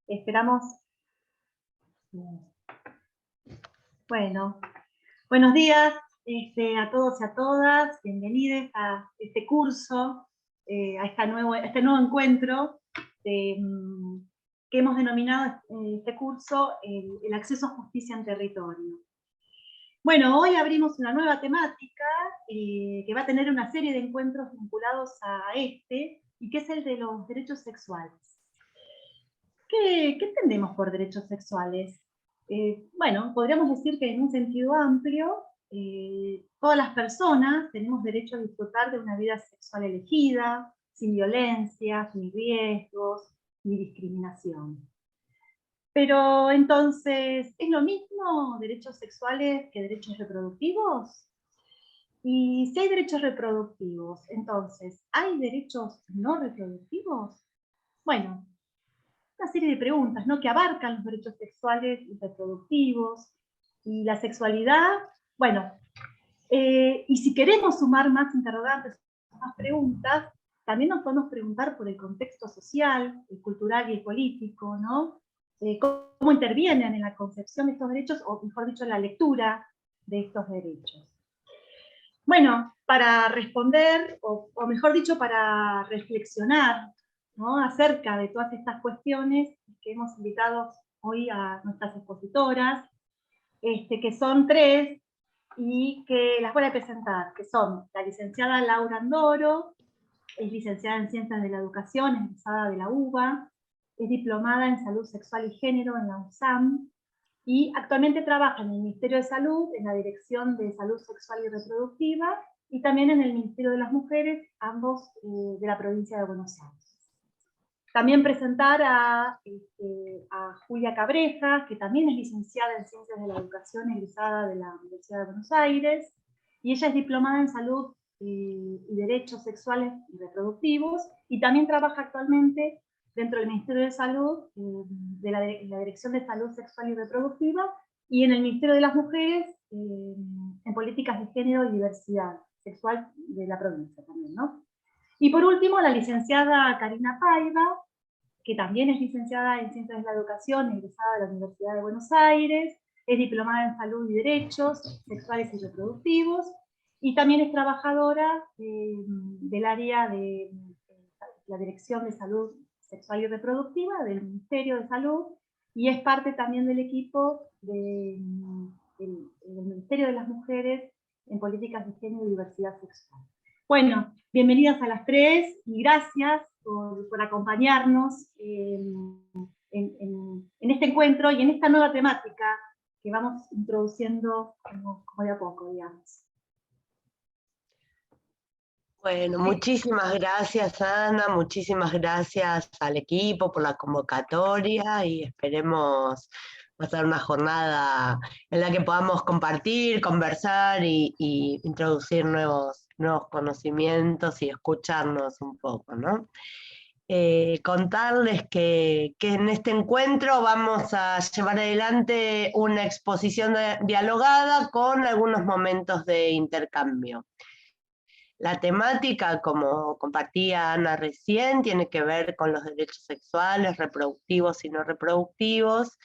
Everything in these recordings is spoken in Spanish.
Esperamos. Bueno, buenos días a todos y a todas. Bienvenidos a este curso, a este nuevo encuentro que hemos denominado este curso el acceso a justicia en territorio. Bueno, hoy abrimos una nueva temática que va a tener una serie de encuentros vinculados a y que es el de los derechos sexuales. ¿Qué entendemos por derechos sexuales? Bueno, podríamos decir que en un sentido amplio, todas las personas tenemos derecho a disfrutar de una vida sexual elegida, sin violencia, sin riesgos, ni discriminación. Pero entonces, ¿es lo mismo derechos sexuales que derechos reproductivos? Y si hay derechos reproductivos, entonces, ¿hay derechos no reproductivos? Bueno, una serie de preguntas, ¿no?, que abarcan los derechos sexuales y reproductivos, y la sexualidad. Bueno, y si queremos sumar más interrogantes, más preguntas, también nos podemos preguntar por el contexto social, el cultural y el político, ¿no? Cómo intervienen en la concepción de estos derechos, o mejor dicho, en la lectura de estos derechos. Bueno, para responder, o mejor dicho, para reflexionar, ¿no?, acerca de todas estas cuestiones, que hemos invitado hoy a nuestras expositoras, que son tres, y que las voy a presentar, que son la licenciada Laura Andoro, es licenciada en Ciencias de la Educación, egresada de la UBA, es diplomada en Salud Sexual y Género en la USAM, y actualmente trabaja en el Ministerio de Salud, en la Dirección de Salud Sexual y Reproductiva, y también en el Ministerio de las Mujeres, ambos de la provincia de Buenos Aires. También presentar a Julia Cabreja, que también es licenciada en Ciencias de la Educación, egresada de la Universidad de Buenos Aires, y ella es diplomada en Salud y Derechos Sexuales y Reproductivos, y también trabaja actualmente dentro del Ministerio de Salud, de la Dirección de Salud Sexual y Reproductiva, y en el Ministerio de las Mujeres, en Políticas de Género y Diversidad Sexual de la provincia también, ¿no? Y por último, la licenciada Karina Paiva, que también es licenciada en Ciencias de la Educación, egresada de la Universidad de Buenos Aires, es diplomada en Salud y Derechos Sexuales y Reproductivos, y también es trabajadora del área de la Dirección de Salud Sexual y Reproductiva del Ministerio de Salud, y es parte también del equipo del Ministerio de las Mujeres en Políticas de Género y Diversidad Sexual. Bueno, bienvenidas a las tres y gracias por acompañarnos en este encuentro y en esta nueva temática que vamos introduciendo como de a poco, digamos. Bueno, muchísimas gracias, Ana, muchísimas gracias al equipo por la convocatoria, y esperemos pasar una jornada en la que podamos compartir, conversar y introducir nuevos conocimientos y escucharnos un poco, ¿no? Contarles que en este encuentro vamos a llevar adelante una exposición dialogada con algunos momentos de intercambio. La temática, como compartía Ana recién, tiene que ver con los derechos sexuales, reproductivos y no reproductivos,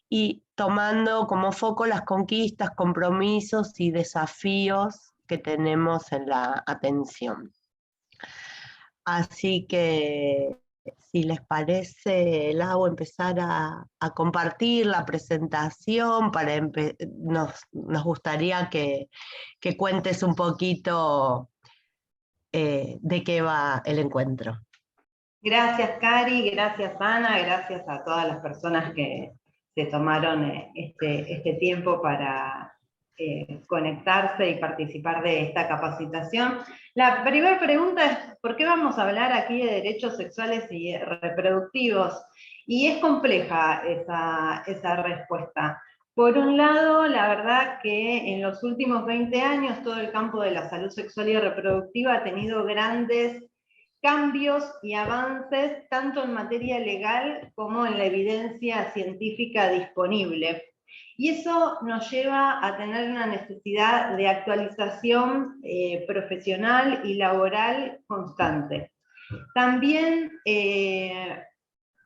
y tomando como foco las conquistas, compromisos y desafíos que tenemos en la atención. Así que, si les parece, Lau, empezar a compartir la presentación. Nos gustaría que cuentes un poquito de qué va el encuentro. Gracias, Cari, gracias, Ana, gracias a todas las personas que se tomaron este tiempo para conectarse y participar de esta capacitación. La primera pregunta es, ¿por qué vamos a hablar aquí de derechos sexuales y reproductivos? Y es compleja esa respuesta. Por un lado, la verdad que en los últimos 20 años todo el campo de la salud sexual y reproductiva ha tenido grandes cambios y avances tanto en materia legal como en la evidencia científica disponible. Y eso nos lleva a tener una necesidad de actualización profesional y laboral constante. También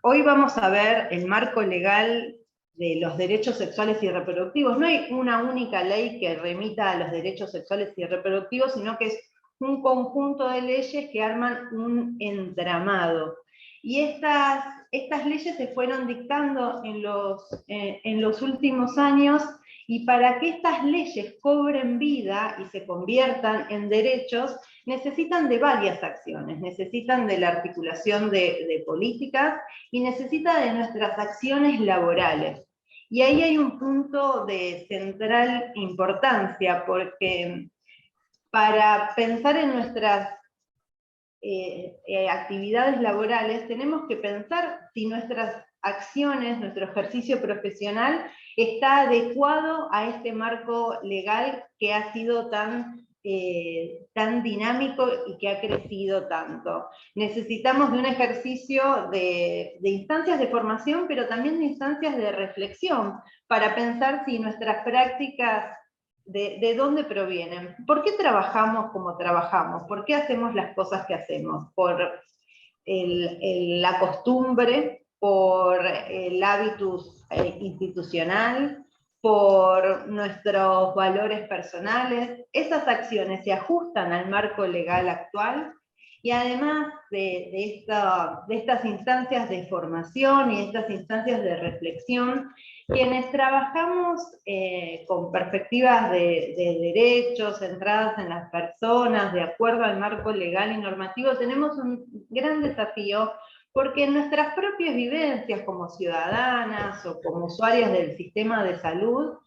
hoy vamos a ver el marco legal de los derechos sexuales y reproductivos. No hay una única ley que remita a los derechos sexuales y reproductivos, sino que es un conjunto de leyes que arman un entramado. Y estas leyes se fueron dictando en los últimos años, y para que estas leyes cobren vida y se conviertan en derechos, necesitan de varias acciones, necesitan de la articulación de políticas y necesita de nuestras acciones laborales. Y ahí hay un punto de central importancia, porque para pensar en nuestras actividades laborales, tenemos que pensar si nuestras acciones, nuestro ejercicio profesional está adecuado a este marco legal que ha sido tan dinámico y que ha crecido tanto. Necesitamos de un ejercicio de instancias de formación, pero también de instancias de reflexión, para pensar si nuestras prácticas de dónde provienen. ¿Por qué trabajamos como trabajamos? ¿Por qué hacemos las cosas que hacemos? ¿Por la costumbre? ¿Por el hábitus institucional? ¿Por nuestros valores personales? Esas acciones se ajustan al marco legal actual, y además de estas instancias de formación y estas instancias de reflexión, quienes trabajamos con perspectivas de derechos, centradas en las personas, de acuerdo al marco legal y normativo, tenemos un gran desafío, porque en nuestras propias vivencias como ciudadanas o como usuarias del sistema de salud,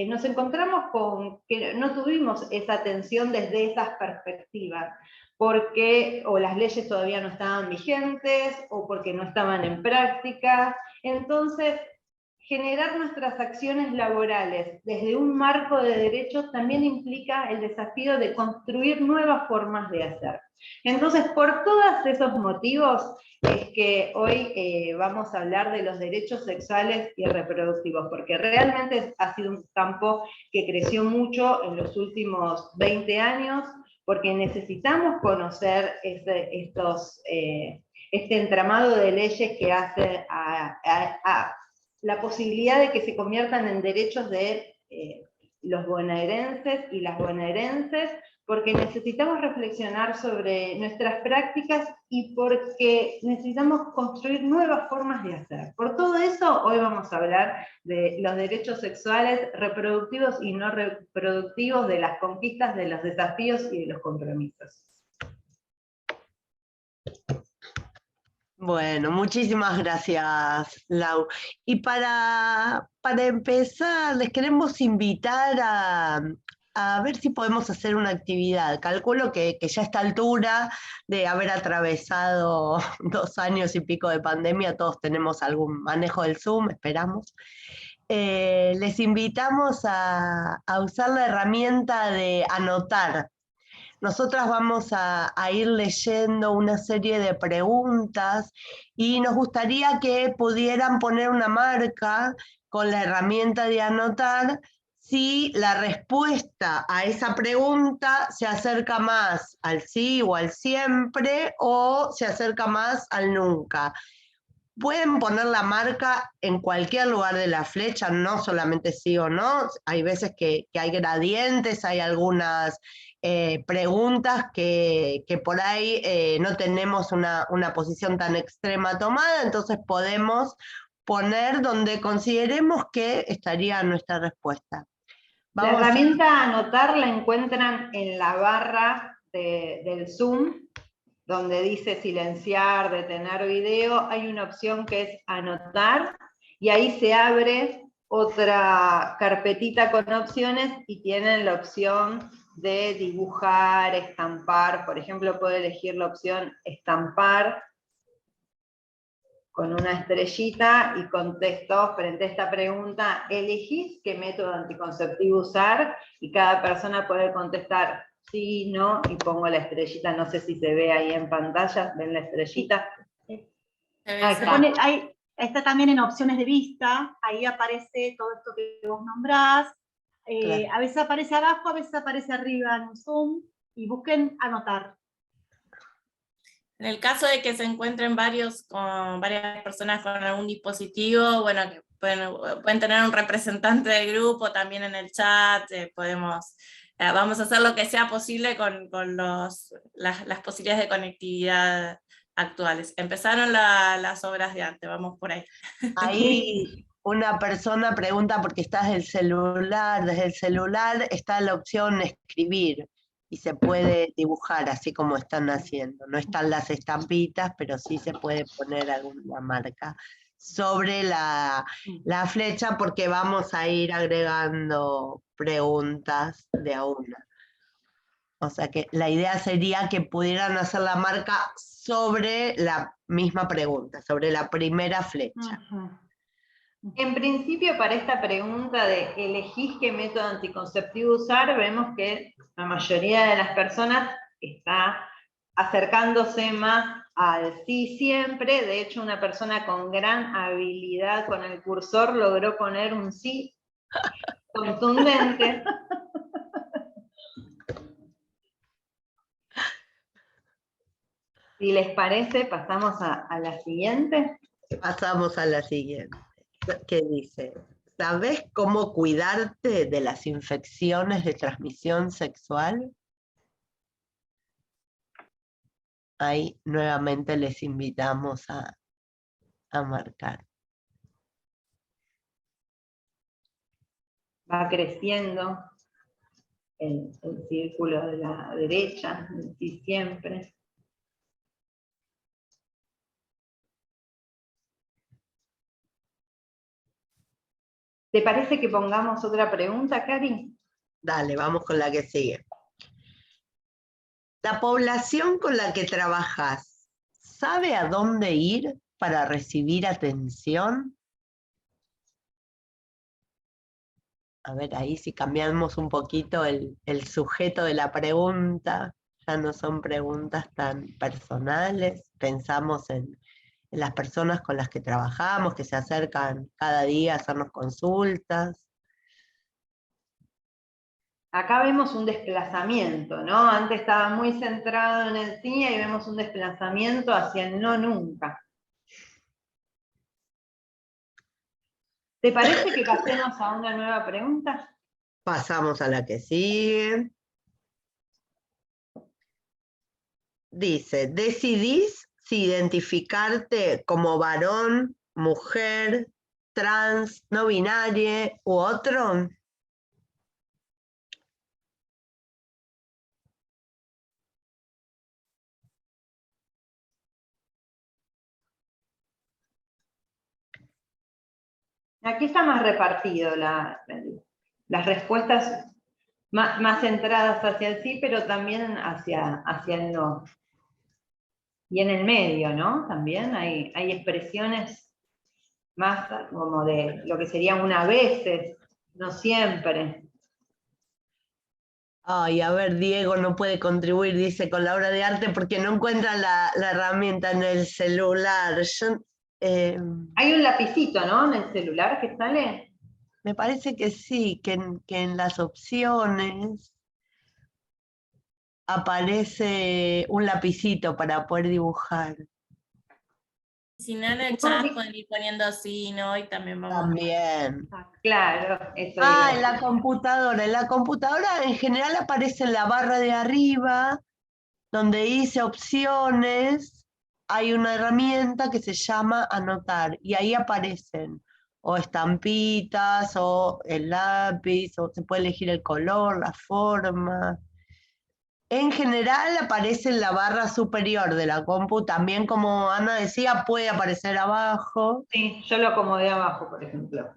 nos encontramos con que no tuvimos esa atención desde esas perspectivas, porque o las leyes todavía no estaban vigentes, o porque no estaban en práctica. Entonces, generar nuestras acciones laborales desde un marco de derechos también implica el desafío de construir nuevas formas de hacer. Entonces, por todos esos motivos es que hoy vamos a hablar de los derechos sexuales y reproductivos, porque realmente ha sido un campo que creció mucho en los últimos 20 años, porque necesitamos conocer este entramado de leyes que hace a la posibilidad de que se conviertan en derechos de los bonaerenses y las bonaerenses, porque necesitamos reflexionar sobre nuestras prácticas y porque necesitamos construir nuevas formas de hacer. Por todo eso, hoy vamos a hablar de los derechos sexuales, reproductivos y no reproductivos, de las conquistas, de los desafíos y de los compromisos. Bueno, muchísimas gracias, Lau. Y para empezar, les queremos invitar a ver si podemos hacer una actividad. Calculo que ya a esta altura de haber atravesado 2 años y pico de pandemia, todos tenemos algún manejo del Zoom, esperamos. Les invitamos a usar la herramienta de anotar. Nosotras vamos a ir leyendo una serie de preguntas y nos gustaría que pudieran poner una marca con la herramienta de anotar si la respuesta a esa pregunta se acerca más al sí o al siempre, o se acerca más al nunca. Pueden poner la marca en cualquier lugar de la flecha, no solamente sí o no. Hay veces que hay gradientes, hay algunas preguntas que por ahí no tenemos una posición tan extrema tomada, entonces podemos poner donde consideremos que estaría nuestra respuesta. La herramienta anotar la encuentran en la barra del Zoom, donde dice silenciar, detener video. Hay una opción que es anotar, y ahí se abre otra carpetita con opciones, y tienen la opción de dibujar, estampar. Por ejemplo, puedo elegir la opción estampar con una estrellita y contesto frente a esta pregunta: ¿elegís qué método anticonceptivo usar? Y cada persona puede contestar sí, no, y pongo la estrellita. No sé si se ve ahí en pantalla, ¿ven la estrellita? Sí. Ahí está también en opciones de vista, ahí aparece todo esto que vos nombrás. Claro. A veces aparece abajo, a veces aparece arriba en un Zoom, y busquen anotar. En el caso de que se encuentren varias personas con algún dispositivo, bueno, que pueden tener un representante del grupo también en el chat, vamos a hacer lo que sea posible con las posibilidades de conectividad actuales. Empezaron las obras de arte, vamos por ahí. Ahí una persona pregunta porque estás desde el celular está la opción escribir y se puede dibujar así como están haciendo. No están las estampitas, pero sí se puede poner alguna marca sobre la flecha porque vamos a ir agregando preguntas de a una. O sea que la idea sería que pudieran hacer la marca sobre la misma pregunta, sobre la primera flecha. En principio, para esta pregunta de elegís qué método anticonceptivo usar, vemos que la mayoría de las personas está acercándose más al sí siempre. De hecho, una persona con gran habilidad con el cursor logró poner un sí contundente. Si les parece, pasamos a la siguiente. Pasamos a la siguiente. ¿Qué dice? ¿Sabes cómo cuidarte de las infecciones de transmisión sexual? Ahí nuevamente les invitamos a marcar. Va creciendo el círculo de la derecha, sí siempre. ¿Te parece que pongamos otra pregunta, Cari? Dale, vamos con la que sigue. ¿La población con la que trabajas sabe a dónde ir para recibir atención? A ver, ahí si cambiamos un poquito el sujeto de la pregunta, ya no son preguntas tan personales, pensamos en las personas con las que trabajamos, que se acercan cada día a hacernos consultas. Acá vemos un desplazamiento, ¿no? Antes estaba muy centrado en el sí y vemos un desplazamiento hacia el no nunca. ¿Te parece que pasemos a una nueva pregunta? Pasamos a la que sigue. Dice, ¿decidís si identificarte como varón, mujer, trans, no binario u otro? Aquí está más repartido las respuestas más centradas hacia el sí, pero también hacia el no. Y en el medio, ¿no? También hay expresiones más como de lo que sería una veces, no siempre. Ay, a ver, Diego no puede contribuir, dice, con la obra de arte porque no encuentra la herramienta en el celular. Hay un lapicito, ¿no? En el celular que sale. Me parece que sí, que en las opciones aparece un lapicito para poder dibujar. Si no, en el chat pueden ir poniendo sí, no, y también vamos. También. Claro, eso Ah, digo. en la computadora. En la computadora en general aparece en la barra de arriba, donde dice opciones, hay una herramienta que se llama anotar, y ahí aparecen o estampitas, o el lápiz, o se puede elegir el color, la forma. En general aparece en la barra superior de la compu, también como Ana decía, puede aparecer abajo. Sí, yo lo acomodé abajo, por ejemplo.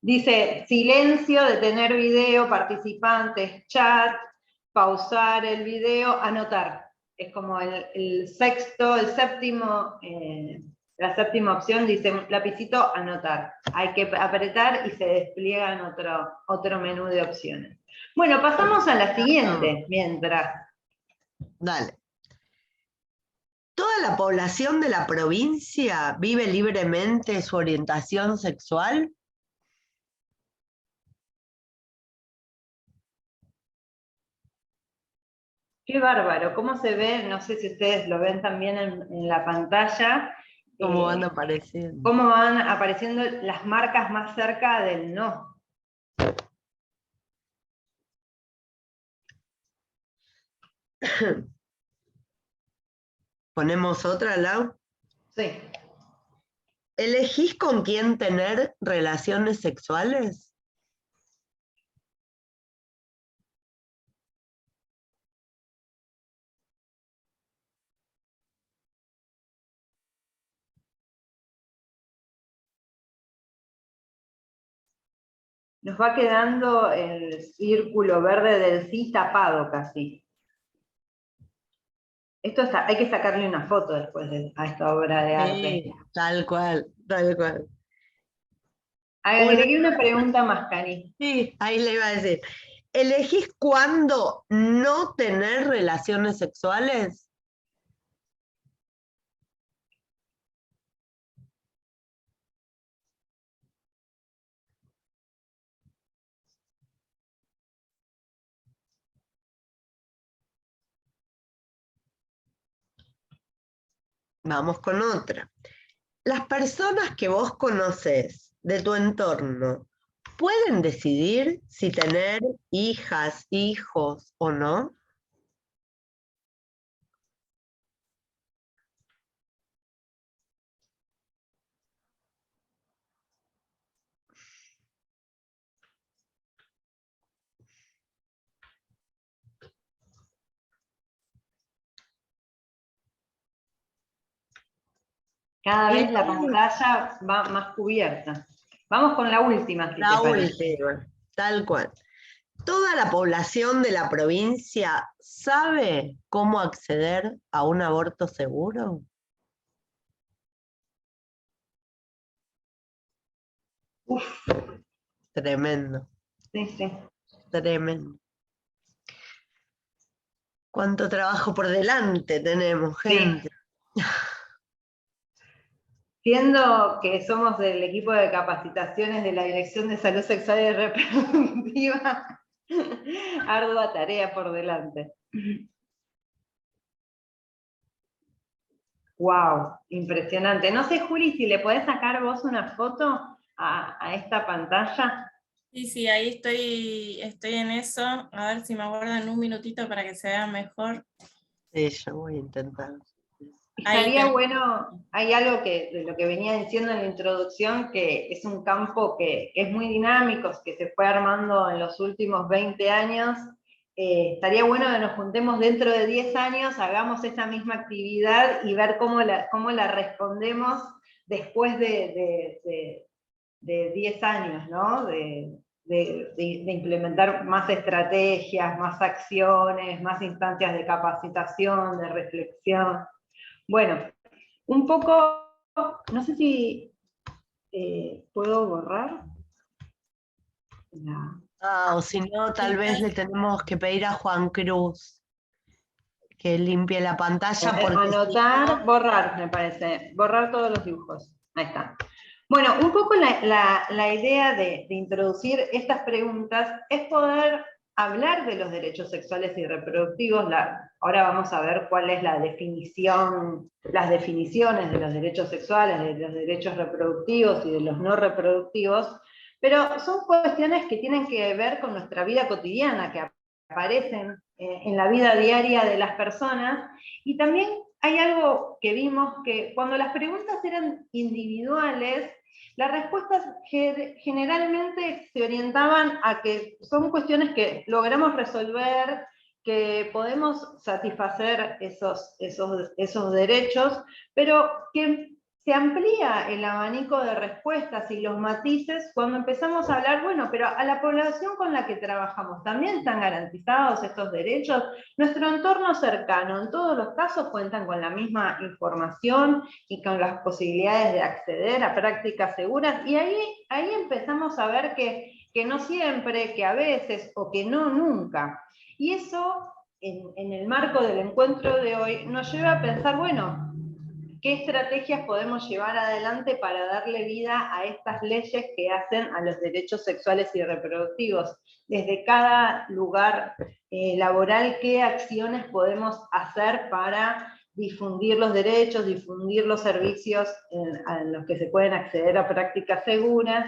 Dice, silencio, detener video, participantes, chat, pausar el video, anotar. Es como el séptimo, la séptima opción dice, lapicito, anotar. Hay que apretar y se despliega en otro menú de opciones. Bueno, pasamos a la siguiente, mientras. Dale. ¿Toda la población de la provincia vive libremente su orientación sexual? Qué bárbaro, ¿cómo se ve? No sé si ustedes lo ven también en la pantalla. ¿Cómo van apareciendo? Cómo van apareciendo las marcas más cerca del no. ¿Ponemos otra, Lau? Sí. ¿Elegís con quién tener relaciones sexuales? Nos va quedando el círculo verde del sí tapado casi. Esto hay que sacarle una foto después a esta obra de arte. Sí, tal cual, tal cual. Agregué una pregunta más, Cari. Sí, ahí le iba a decir. ¿Elegís cuándo no tener relaciones sexuales? Vamos con otra. Las personas que vos conocés de tu entorno, ¿pueden decidir si tener hijas, hijos o no? Cada Y vez la pantalla va más cubierta. Vamos con la última, si te la parece. última, tal cual. ¿Toda la población de la provincia sabe cómo acceder a un aborto seguro? Uf, Tremendo, sí, sí. tremendo. ¿Cuánto trabajo por delante tenemos, gente? Sí. Siendo que somos del equipo de capacitaciones de la Dirección de Salud Sexual y Reproductiva, ardua tarea por delante. Wow, impresionante. No sé, Juli, si le podés sacar vos una foto a esta pantalla. Sí, ahí estoy en eso. A ver si me aguardan un minutito para que se vea mejor. Sí, yo voy a intentar. Ahí Estaría bueno, hay algo que de lo que venía diciendo en la introducción, que es un campo que es muy dinámico, que se fue armando en los últimos 20 años. Estaría bueno que nos juntemos dentro de 10 años, hagamos esa misma actividad y ver cómo la respondemos después de 10 años, ¿no? De implementar más estrategias, más acciones, más instancias de capacitación, de reflexión. Bueno, un poco, no sé si puedo borrar. O si no, tal vez le tenemos que pedir a Juan Cruz que limpie la pantalla porque Anotar, borrar, me parece. Borrar todos los dibujos. Ahí está. Bueno, un poco la idea de introducir estas preguntas es poder hablar de los derechos sexuales y reproductivos. Ahora vamos a ver cuál es la definición, las definiciones de los derechos sexuales, de los derechos reproductivos y de los no reproductivos, pero son cuestiones que tienen que ver con nuestra vida cotidiana, que aparecen en la vida diaria de las personas, y también hay algo que vimos, que cuando las preguntas eran individuales, las respuestas generalmente se orientaban a que son cuestiones que logramos resolver, que podemos satisfacer esos derechos, pero que se amplía el abanico de respuestas y los matices cuando empezamos a hablar, bueno, pero a la población con la que trabajamos, ¿también están garantizados estos derechos? Nuestro entorno cercano, en todos los casos, cuentan con la misma información y con las posibilidades de acceder a prácticas seguras, y ahí empezamos a ver que no siempre, que a veces, o que no nunca. Y eso, en el marco del encuentro de hoy, nos lleva a pensar, bueno, ¿qué estrategias podemos llevar adelante para darle vida a estas leyes que hacen a los derechos sexuales y reproductivos? Desde cada lugar laboral, ¿qué acciones podemos hacer para difundir los derechos, difundir los servicios en los que se pueden acceder a prácticas seguras?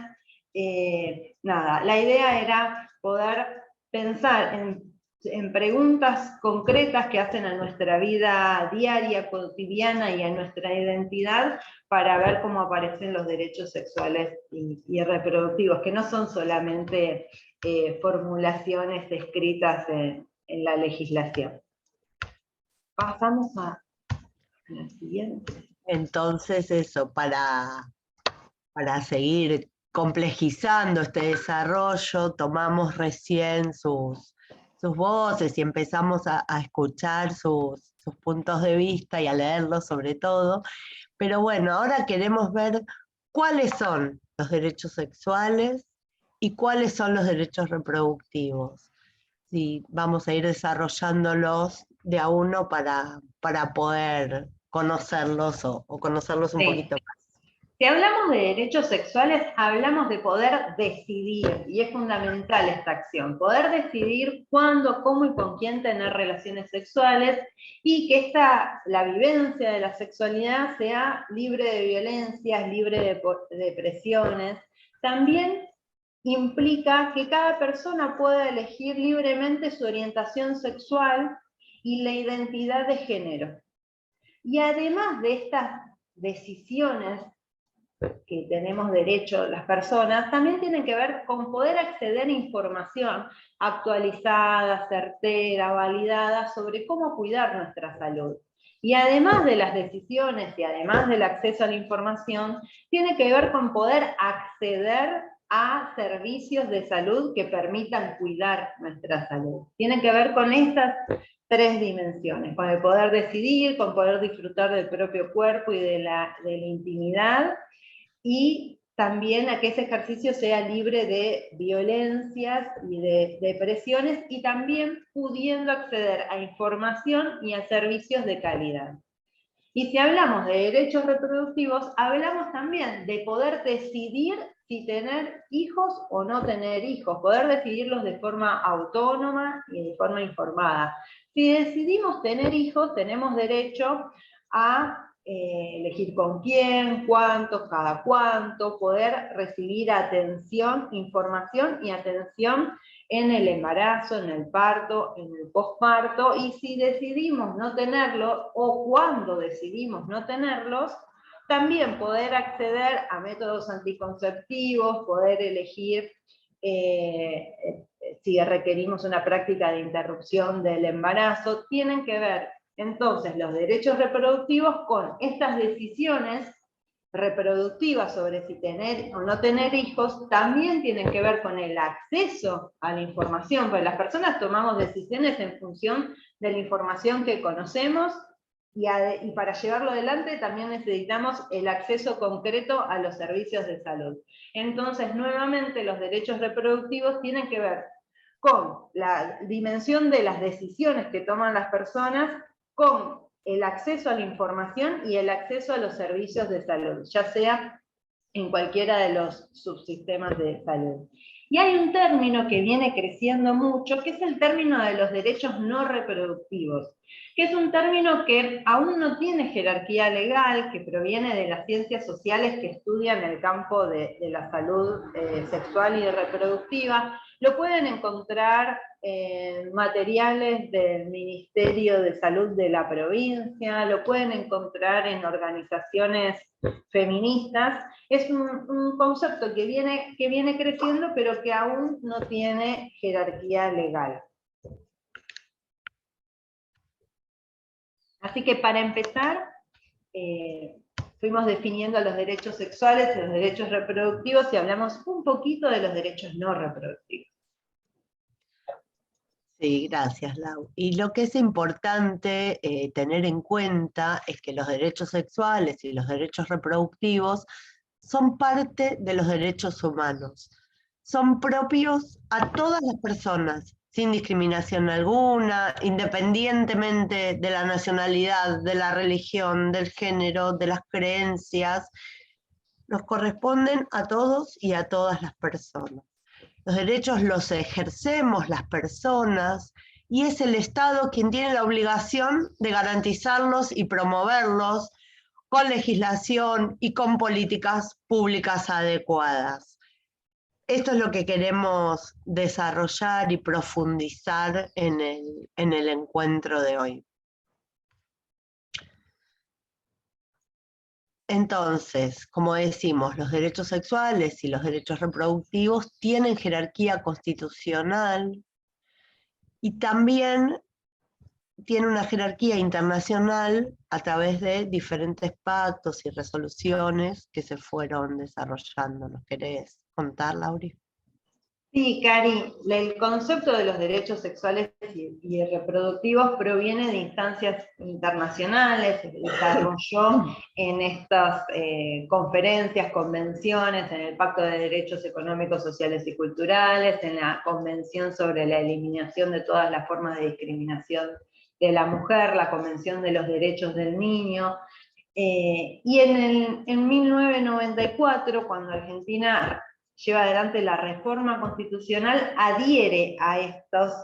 Nada, la idea era poder pensar en preguntas concretas que hacen a nuestra vida diaria, cotidiana y a nuestra identidad, para ver cómo aparecen los derechos sexuales y reproductivos, que no son solamente formulaciones escritas en la legislación. Pasamos a la siguiente. Entonces eso, para seguir complejizando este desarrollo, tomamos recién sus voces y empezamos a escuchar sus puntos de vista y a leerlos sobre todo. Pero bueno, ahora queremos ver cuáles son los derechos sexuales y cuáles son los derechos reproductivos. Sí, vamos a ir desarrollándolos de a uno para poder conocerlos o conocerlos un poquito más. Si hablamos de derechos sexuales, hablamos de poder decidir, y es fundamental esta acción, poder decidir cuándo, cómo y con quién tener relaciones sexuales, y que la vivencia de la sexualidad sea libre de violencias, libre de presiones. También implica que cada persona pueda elegir libremente su orientación sexual y la identidad de género. Y además de estas decisiones que tenemos derecho las personas, también tienen que ver con poder acceder a información actualizada, certera, validada, sobre cómo cuidar nuestra salud. Y además de las decisiones y además del acceso a la información, tiene que ver con poder acceder a servicios de salud que permitan cuidar nuestra salud. Tiene que ver con estas tres dimensiones, con el poder decidir, con poder disfrutar del propio cuerpo y de la intimidad, y también a que ese ejercicio sea libre de violencias y de presiones, y también pudiendo acceder a información y a servicios de calidad. Y si hablamos de derechos reproductivos, hablamos también de poder decidir si tener hijos o no tener hijos, poder decidirlos de forma autónoma y de forma informada. Si decidimos tener hijos, tenemos derecho a elegir con quién, cuántos, cada cuánto, poder recibir atención, información y atención en el embarazo, en el parto, en el posparto, y si decidimos no tenerlo, o cuando decidimos no tenerlos, también poder acceder a métodos anticonceptivos, poder elegir si requerimos una práctica de interrupción del embarazo. Tienen que ver entonces los derechos reproductivos con estas decisiones reproductivas sobre si tener o no tener hijos. También tienen que ver con el acceso a la información, porque las personas tomamos decisiones en función de la información que conocemos, y para llevarlo adelante también necesitamos el acceso concreto a los servicios de salud. Entonces, nuevamente, los derechos reproductivos tienen que ver con la dimensión de las decisiones que toman las personas, con el acceso a la información y el acceso a los servicios de salud, ya sea en cualquiera de los subsistemas de salud. Y hay un término que viene creciendo mucho, que es el término de los derechos no reproductivos, que es un término que aún no tiene jerarquía legal, que proviene de las ciencias sociales que estudian el campo de la salud sexual y reproductiva. Lo pueden encontrar en materiales del Ministerio de Salud de la provincia, lo pueden encontrar en organizaciones feministas. Es un concepto que viene creciendo, pero que aún no tiene jerarquía legal. Así que para empezar, fuimos definiendo los derechos sexuales y los derechos reproductivos, y hablamos un poquito de los derechos no reproductivos. Sí, gracias, Lau. Y lo que es importante tener en cuenta es que los derechos sexuales y los derechos reproductivos son parte de los derechos humanos. Son propios a todas las personas, sin discriminación alguna, independientemente de la nacionalidad, de la religión, del género, de las creencias, nos corresponden a todos y a todas las personas. Los derechos los ejercemos las personas y es el Estado quien tiene la obligación de garantizarlos y promoverlos con legislación y con políticas públicas adecuadas. Esto es lo que queremos desarrollar y profundizar en el encuentro de hoy. Entonces, como decimos, los derechos sexuales y los derechos reproductivos tienen jerarquía constitucional y también tiene una jerarquía internacional a través de diferentes pactos y resoluciones que se fueron desarrollando. ¿Nos querés contar, Lauri? Sí, Cari, el concepto de los derechos sexuales y reproductivos proviene de instancias internacionales, se desarrolló en estas conferencias, convenciones, en el Pacto de Derechos Económicos, Sociales y Culturales, en la Convención sobre la Eliminación de todas las formas de discriminación de la mujer, la Convención de los Derechos del Niño, y en 1994, cuando Argentina lleva adelante la reforma constitucional, adhiere a estas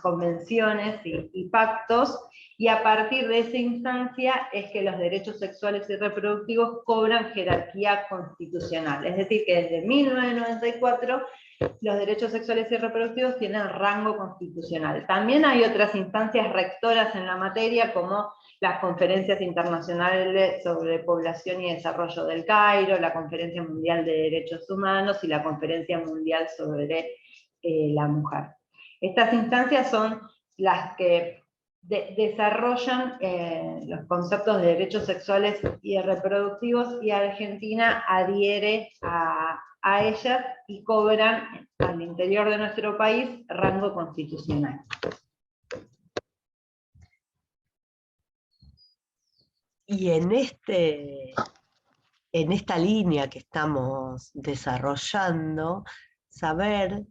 convenciones y pactos, y a partir de esa instancia es que los derechos sexuales y reproductivos cobran jerarquía constitucional. Es decir, que desde 1994 los derechos sexuales y reproductivos tienen rango constitucional. También hay otras instancias rectoras en la materia, como las conferencias internacionales sobre población y desarrollo del Cairo, la Conferencia Mundial de Derechos Humanos y la Conferencia Mundial sobre la Mujer. Estas instancias son las que desarrollan los conceptos de derechos sexuales y reproductivos, y Argentina adhiere a ellas y cobran al interior de nuestro país rango constitucional. Y en esta línea que estamos desarrollando, saber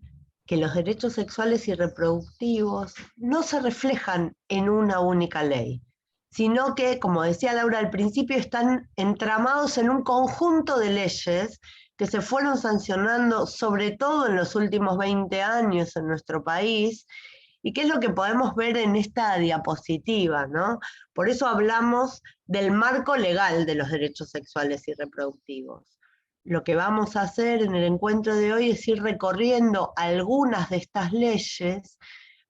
que los derechos sexuales y reproductivos no se reflejan en una única ley, sino que, como decía Laura al principio, están entramados en un conjunto de leyes que se fueron sancionando, sobre todo en los últimos 20 años en nuestro país, y qué es lo que podemos ver en esta diapositiva, ¿no? Por eso hablamos del marco legal de los derechos sexuales y reproductivos. Lo que vamos a hacer en el encuentro de hoy es ir recorriendo algunas de estas leyes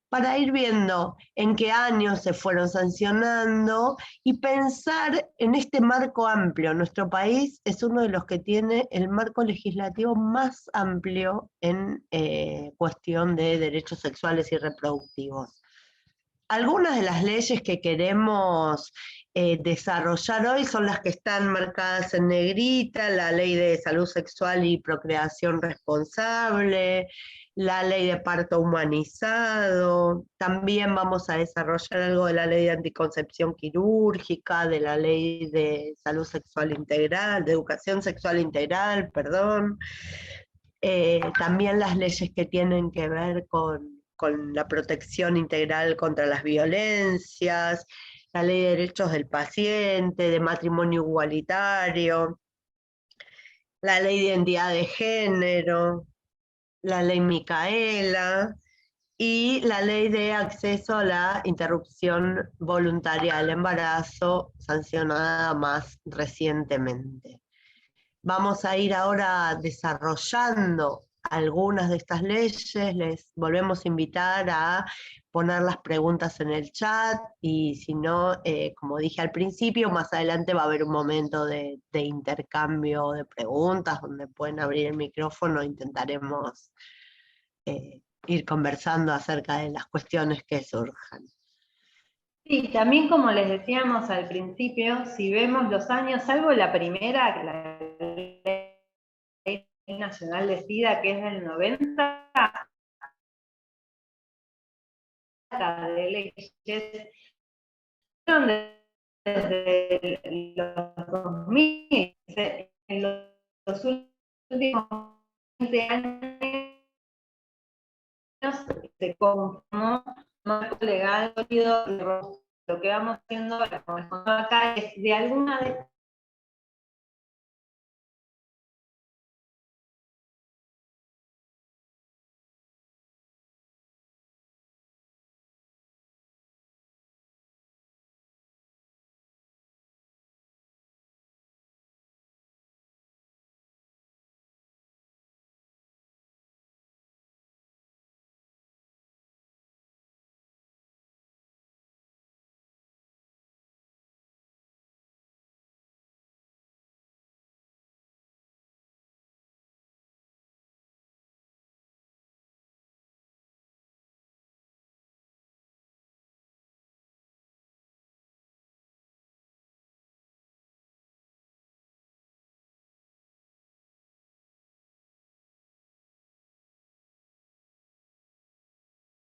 para ir viendo en qué años se fueron sancionando y pensar en este marco amplio. Nuestro país es uno de los que tiene el marco legislativo más amplio en cuestión de derechos sexuales y reproductivos. Algunas de las leyes que queremos desarrollar hoy son las que están marcadas en negrita: la Ley de Salud Sexual y Procreación Responsable, la Ley de Parto Humanizado, también vamos a desarrollar algo de la Ley de Anticoncepción Quirúrgica, de la Ley de Salud Sexual Integral, de Educación Sexual Integral, perdón. También las leyes que tienen que ver con la protección integral contra las violencias, la Ley de Derechos del Paciente, de matrimonio igualitario, la Ley de Identidad de Género, la Ley Micaela y la Ley de Acceso a la Interrupción Voluntaria del Embarazo, sancionada más recientemente. Vamos a ir ahora desarrollando algunas de estas leyes. Les volvemos a invitar a poner las preguntas en el chat, y si no, como dije al principio, más adelante va a haber un momento de intercambio de preguntas donde pueden abrir el micrófono. Intentaremos ir conversando acerca de las cuestiones que surjan. Sí, también, como les decíamos al principio, si vemos los años, salvo la primera, que la Ley Nacional de SIDA, que es del 90, de leyes desde los 2000, en los últimos 20 años se conformó un marco legal sólido y robusto. Lo que vamos haciendo ahora, como les contaba acá, es de alguna de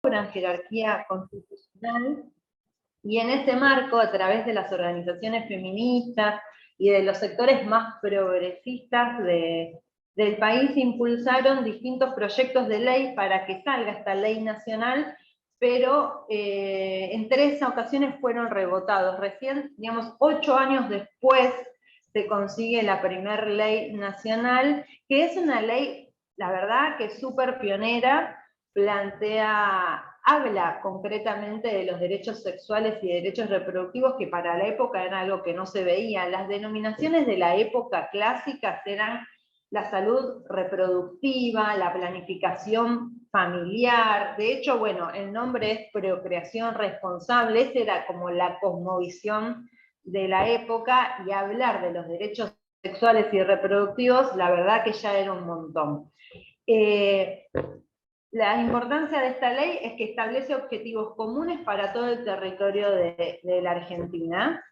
una jerarquía constitucional, y en ese marco, a través de las organizaciones feministas y de los sectores más progresistas del país, impulsaron distintos proyectos de ley para que salga esta ley nacional, pero en 3 ocasiones fueron rebotados. Recién, digamos, 8 años después, se consigue la primer ley nacional, que es una ley, la verdad, que es súper pionera, habla concretamente de los derechos sexuales y derechos reproductivos, que para la época era algo que no se veía. Las denominaciones de la época clásicas eran la salud reproductiva, la planificación familiar. De hecho, bueno, el nombre es procreación responsable. Esa era como la cosmovisión de la época, y hablar de los derechos sexuales y reproductivos, la verdad que ya era un montón. La importancia de esta ley es que establece objetivos comunes para todo el territorio de la Argentina.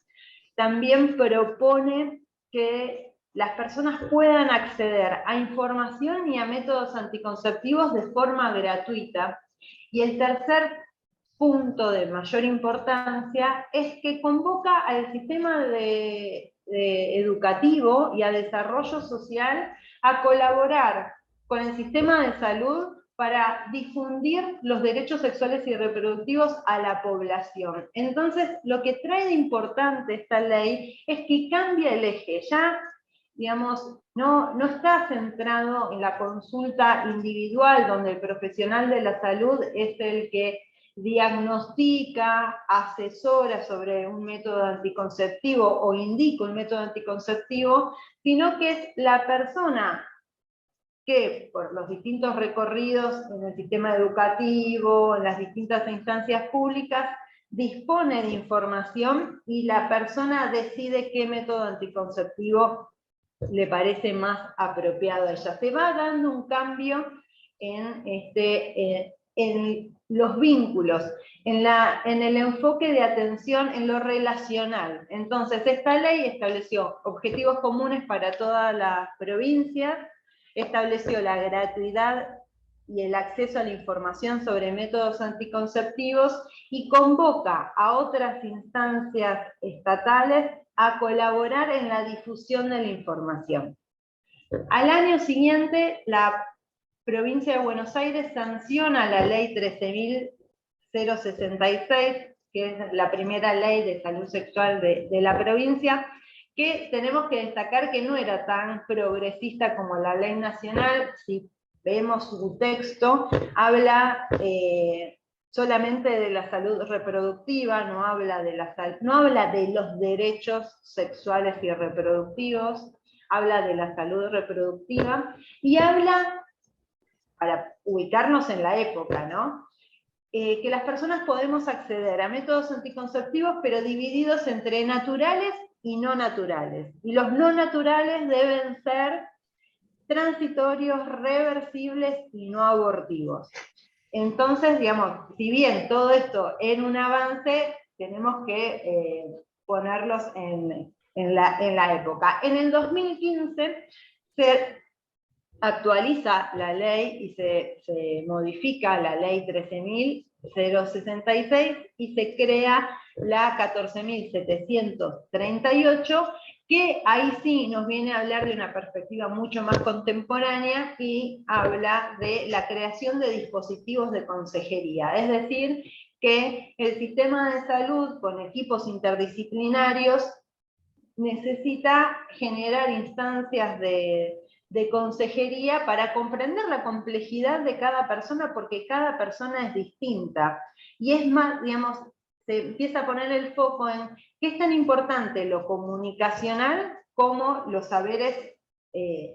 También propone que las personas puedan acceder a información y a métodos anticonceptivos de forma gratuita. Y el tercer punto de mayor importancia es que convoca al sistema educativo y a desarrollo social a colaborar con el sistema de salud para difundir los derechos sexuales y reproductivos a la población. Entonces, lo que trae de importante esta ley es que cambia el eje. Ya, digamos, no está centrado en la consulta individual, donde el profesional de la salud es el que diagnostica, asesora sobre un método anticonceptivo o indica un método anticonceptivo, sino que es la persona que por los distintos recorridos en el sistema educativo, en las distintas instancias públicas, dispone de información y la persona decide qué método anticonceptivo le parece más apropiado a ella. Se va dando un cambio en los vínculos, en el enfoque de atención en lo relacional. Entonces, esta ley estableció objetivos comunes para toda la provincia, estableció la gratuidad y el acceso a la información sobre métodos anticonceptivos, y convoca a otras instancias estatales a colaborar en la difusión de la información. Al año siguiente, la provincia de Buenos Aires sanciona la ley 13.066, que es la primera ley de salud sexual de la provincia, que tenemos que destacar que no era tan progresista como la ley nacional. Si vemos su texto, habla solamente de la salud reproductiva, no habla de los derechos sexuales y reproductivos, habla de la salud reproductiva, y habla, para ubicarnos en la época, ¿no? Que las personas podemos acceder a métodos anticonceptivos, pero divididos entre naturales y no naturales. Y los no naturales deben ser transitorios, reversibles y no abortivos. Entonces, digamos, si bien todo esto en un avance, tenemos que ponerlos en la época. En el 2015 se actualiza la ley y se modifica la ley 13.066 y se crea la 14.738, que ahí sí nos viene a hablar de una perspectiva mucho más contemporánea y habla de la creación de dispositivos de consejería, es decir, que el sistema de salud con equipos interdisciplinarios necesita generar instancias de consejería para comprender la complejidad de cada persona, porque cada persona es distinta. Y es más, digamos, se empieza a poner el foco en qué es tan importante lo comunicacional como los saberes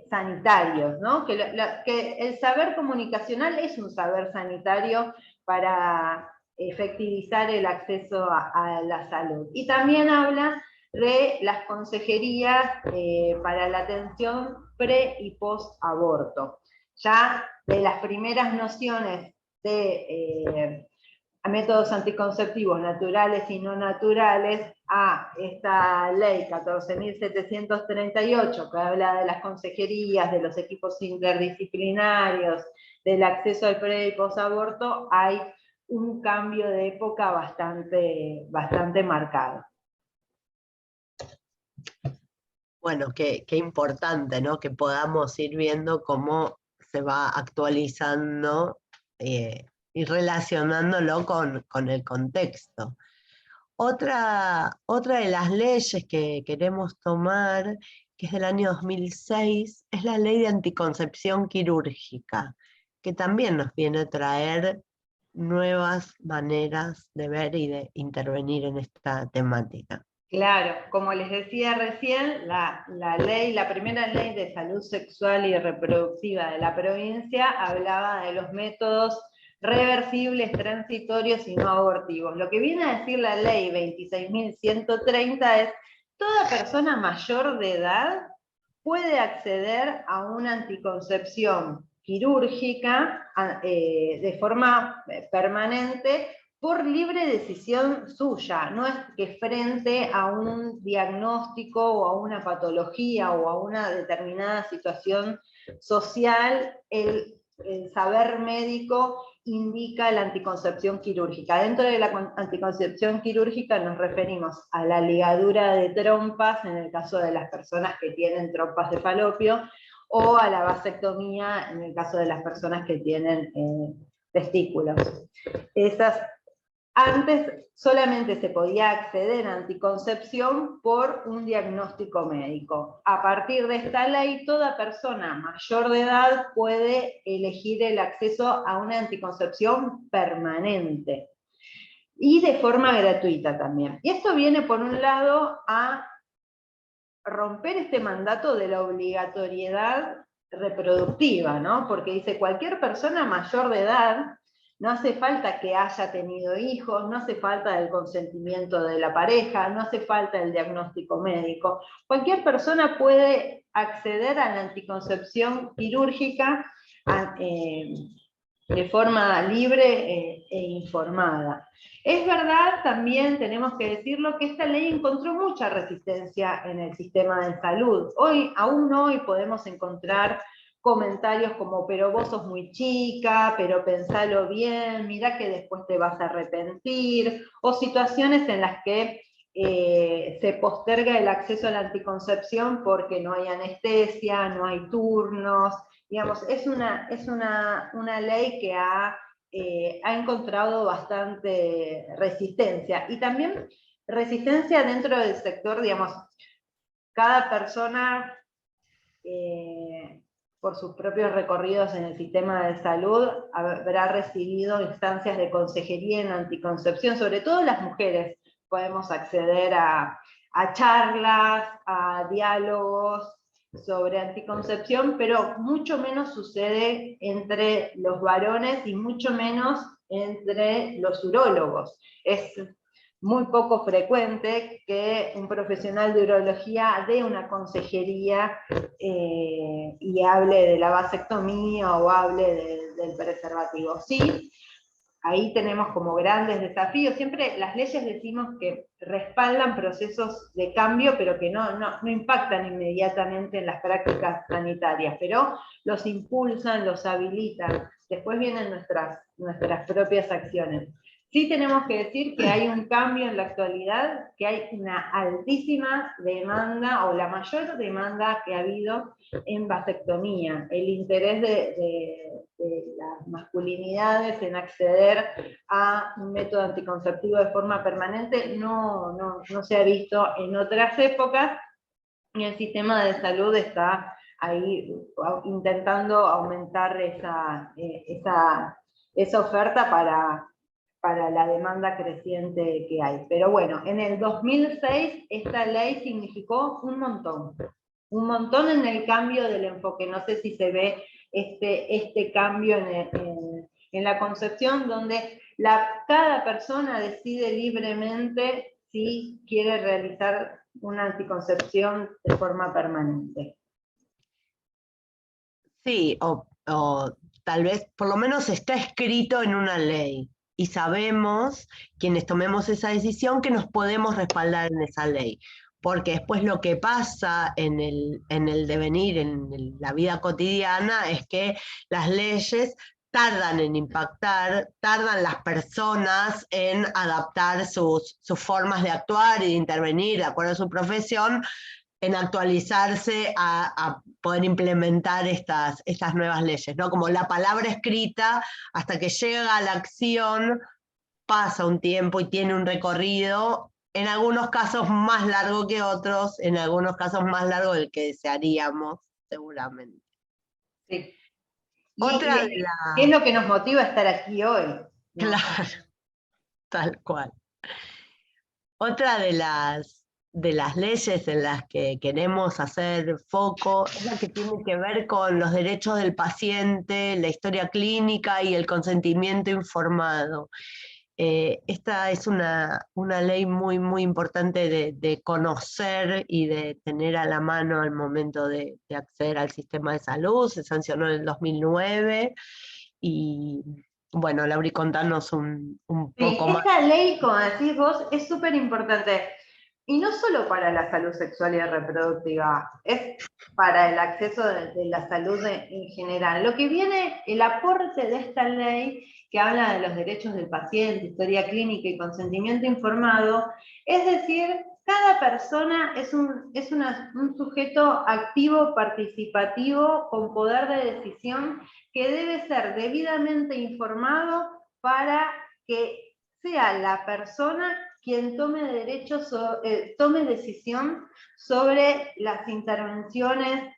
sanitarios, ¿no? Que el saber comunicacional es un saber sanitario para efectivizar el acceso a la salud. Y también habla de las consejerías para la atención pre y post aborto. Ya de las primeras nociones de métodos anticonceptivos naturales y no naturales a esta ley 14.738, que habla de las consejerías, de los equipos interdisciplinarios, del acceso al pre y post aborto, hay un cambio de época bastante marcado. Bueno, qué importante, ¿no? Que podamos ir viendo cómo se va actualizando y relacionándolo con el contexto. Otra de las leyes que queremos tomar, que es del año 2006, es la Ley de Anticoncepción Quirúrgica, que también nos viene a traer nuevas maneras de ver y de intervenir en esta temática. Claro, como les decía recién, la primera ley de salud sexual y reproductiva de la provincia hablaba de los métodos reversibles, transitorios y no abortivos. Lo que viene a decir la ley 26.130 es: toda persona mayor de edad puede acceder a una anticoncepción quirúrgica de forma permanente, por libre decisión suya. No es que frente a un diagnóstico o a una patología o a una determinada situación social, el saber médico indica la anticoncepción quirúrgica. Dentro de la anticoncepción quirúrgica nos referimos a la ligadura de trompas, en el caso de las personas que tienen trompas de falopio, o a la vasectomía, en el caso de las personas que tienen testículos. Antes solamente se podía acceder a anticoncepción por un diagnóstico médico. A partir de esta ley, toda persona mayor de edad puede elegir el acceso a una anticoncepción permanente y de forma gratuita también. Y esto viene, por un lado, a romper este mandato de la obligatoriedad reproductiva, ¿no? Porque dice, cualquier persona mayor de edad, no hace falta que haya tenido hijos, no hace falta el consentimiento de la pareja, no hace falta el diagnóstico médico. Cualquier persona puede acceder a la anticoncepción quirúrgica de forma libre e informada. Es verdad, también tenemos que decirlo, que esta ley encontró mucha resistencia en el sistema de salud. Aún hoy podemos encontrar comentarios como: pero vos sos muy chica, pero pensalo bien, mirá que después te vas a arrepentir, o situaciones en las que se posterga el acceso a la anticoncepción porque no hay anestesia, no hay turnos. Digamos, es una ley que ha encontrado bastante resistencia, y también resistencia dentro del sector. Digamos, cada persona por sus propios recorridos en el sistema de salud habrá recibido instancias de consejería en anticoncepción. Sobre todo las mujeres podemos acceder a charlas, a diálogos sobre anticoncepción, pero mucho menos sucede entre los varones y mucho menos entre los urólogos. Es muy poco frecuente que un profesional de urología dé una consejería y hable de la vasectomía o hable del preservativo. Sí, ahí tenemos como grandes desafíos. Siempre las leyes decimos que respaldan procesos de cambio, pero que no impactan inmediatamente en las prácticas sanitarias, pero los impulsan, los habilitan. Después vienen nuestras propias acciones. Sí tenemos que decir que hay un cambio en la actualidad, que hay una altísima demanda, o la mayor demanda que ha habido en vasectomía. El interés de las masculinidades en acceder a un método anticonceptivo de forma permanente no se ha visto en otras épocas, y el sistema de salud está ahí intentando aumentar esa oferta para la demanda creciente que hay. Pero bueno, en el 2006 esta ley significó un montón en el cambio del enfoque. No sé si se ve este cambio en la concepción, donde cada persona decide libremente si quiere realizar una anticoncepción de forma permanente. Sí, o tal vez por lo menos está escrito en una ley y sabemos, quienes tomemos esa decisión, que nos podemos respaldar en esa ley. Porque después lo que pasa en el devenir, en la vida cotidiana, es que las leyes tardan en impactar, tardan las personas en adaptar sus formas de actuar y de intervenir de acuerdo a su profesión, en actualizarse a poder implementar estas nuevas leyes, ¿no? Como la palabra escrita, hasta que llega a la acción, pasa un tiempo y tiene un recorrido, en algunos casos más largo que otros, en algunos casos más largo del que desearíamos, seguramente. Sí. Otra de ¿Qué es lo que nos motiva a estar aquí hoy? ¿No? Claro, tal cual. Otra de las leyes en las que queremos hacer foco es la que tiene que ver con los derechos del paciente, la historia clínica y el consentimiento informado. Esta es una ley muy, muy importante de conocer y de tener a la mano al momento de acceder al sistema de salud. Se sancionó en el 2009 y, bueno, Lauri, contanos un poco más. Esta ley, como decís vos, es súper importante. Y no solo para la salud sexual y reproductiva, es para el acceso de la salud en general. Lo que viene, el aporte de esta ley, que habla de los derechos del paciente, historia clínica y consentimiento informado, es decir, cada persona es un sujeto activo, participativo, con poder de decisión, que debe ser debidamente informado para que sea la persona quien tome decisión sobre las intervenciones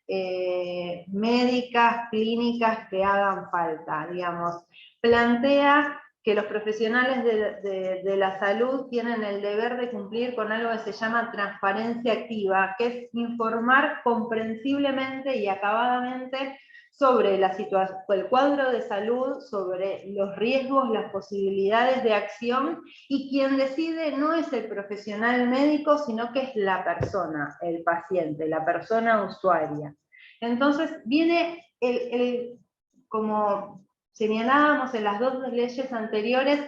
médicas, clínicas que hagan falta, digamos. Plantea que los profesionales de la salud tienen el deber de cumplir con algo que se llama transparencia activa, que es informar comprensiblemente y acabadamente sobre el cuadro de salud, sobre los riesgos, las posibilidades de acción, y quien decide no es el profesional médico, sino que es la persona, el paciente, la persona usuaria. Entonces viene como señalábamos en las dos leyes anteriores,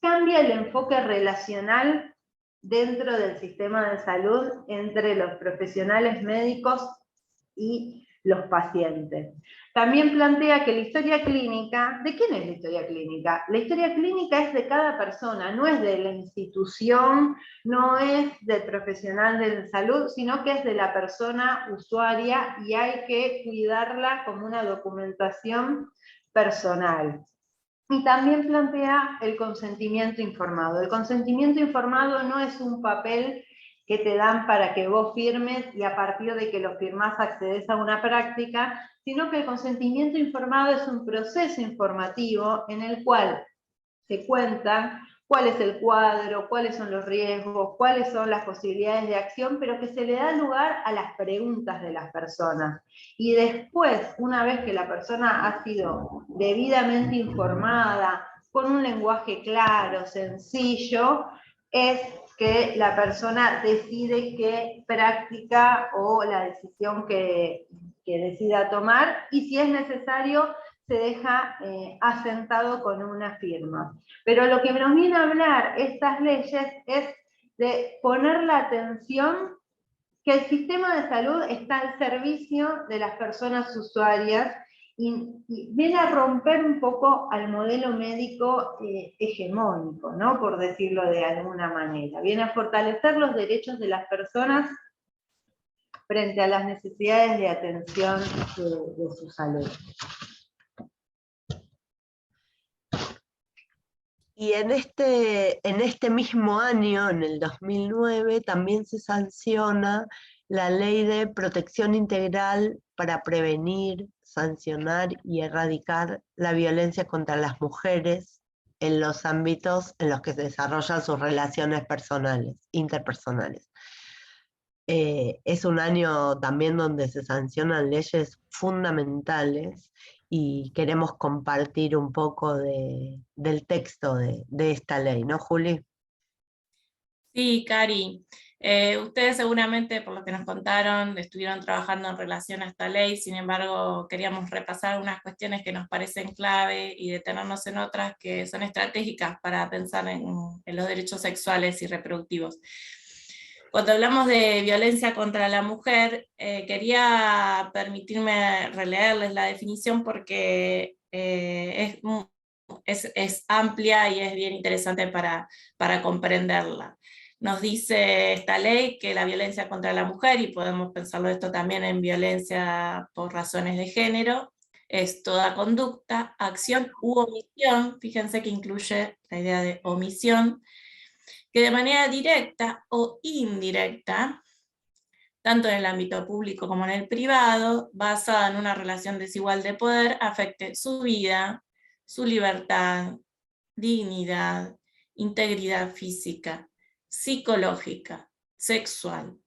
cambia el enfoque relacional dentro del sistema de salud entre los profesionales médicos y los pacientes. También plantea que la historia clínica, ¿de quién es la historia clínica? La historia clínica es de cada persona, no es de la institución, no es del profesional de salud, sino que es de la persona usuaria, y hay que cuidarla como una documentación personal. Y también plantea el consentimiento informado. El consentimiento informado no es un papel que te dan para que vos firmes y a partir de que lo firmás accedes a una práctica, sino que el consentimiento informado es un proceso informativo en el cual se cuentan cuál es el cuadro, cuáles son los riesgos, cuáles son las posibilidades de acción, pero que se le da lugar a las preguntas de las personas. Y después, una vez que la persona ha sido debidamente informada, con un lenguaje claro, sencillo, es que la persona decide qué práctica o la decisión que decida tomar, y si es necesario, se deja asentado con una firma. Pero lo que nos viene a hablar estas leyes es de poner la atención que el sistema de salud está al servicio de las personas usuarias y viene a romper un poco al modelo médico hegemónico, ¿no? Por decirlo de alguna manera. Viene a fortalecer los derechos de las personas frente a las necesidades de atención de su salud. Y en este mismo año, en el 2009, también se sanciona la Ley de Protección Integral para prevenir, sancionar y erradicar la violencia contra las mujeres en los ámbitos en los que se desarrollan sus relaciones personales, interpersonales. Es un año también donde se sancionan leyes fundamentales y queremos compartir un poco del texto de esta ley, ¿no, Juli? Sí, Cari. Ustedes seguramente, por lo que nos contaron, estuvieron trabajando en relación a esta ley, sin embargo, queríamos repasar unas cuestiones que nos parecen clave y detenernos en otras que son estratégicas para pensar en los derechos sexuales y reproductivos. Cuando hablamos de violencia contra la mujer, quería permitirme releerles la definición porque es amplia y es bien interesante para comprenderla. Nos dice esta ley que la violencia contra la mujer, y podemos pensarlo esto también en violencia por razones de género, es toda conducta, acción u omisión, fíjense que incluye la idea de omisión, que de manera directa o indirecta, tanto en el ámbito público como en el privado, basada en una relación desigual de poder, afecte su vida, su libertad, dignidad, integridad física, psicológica, sexual,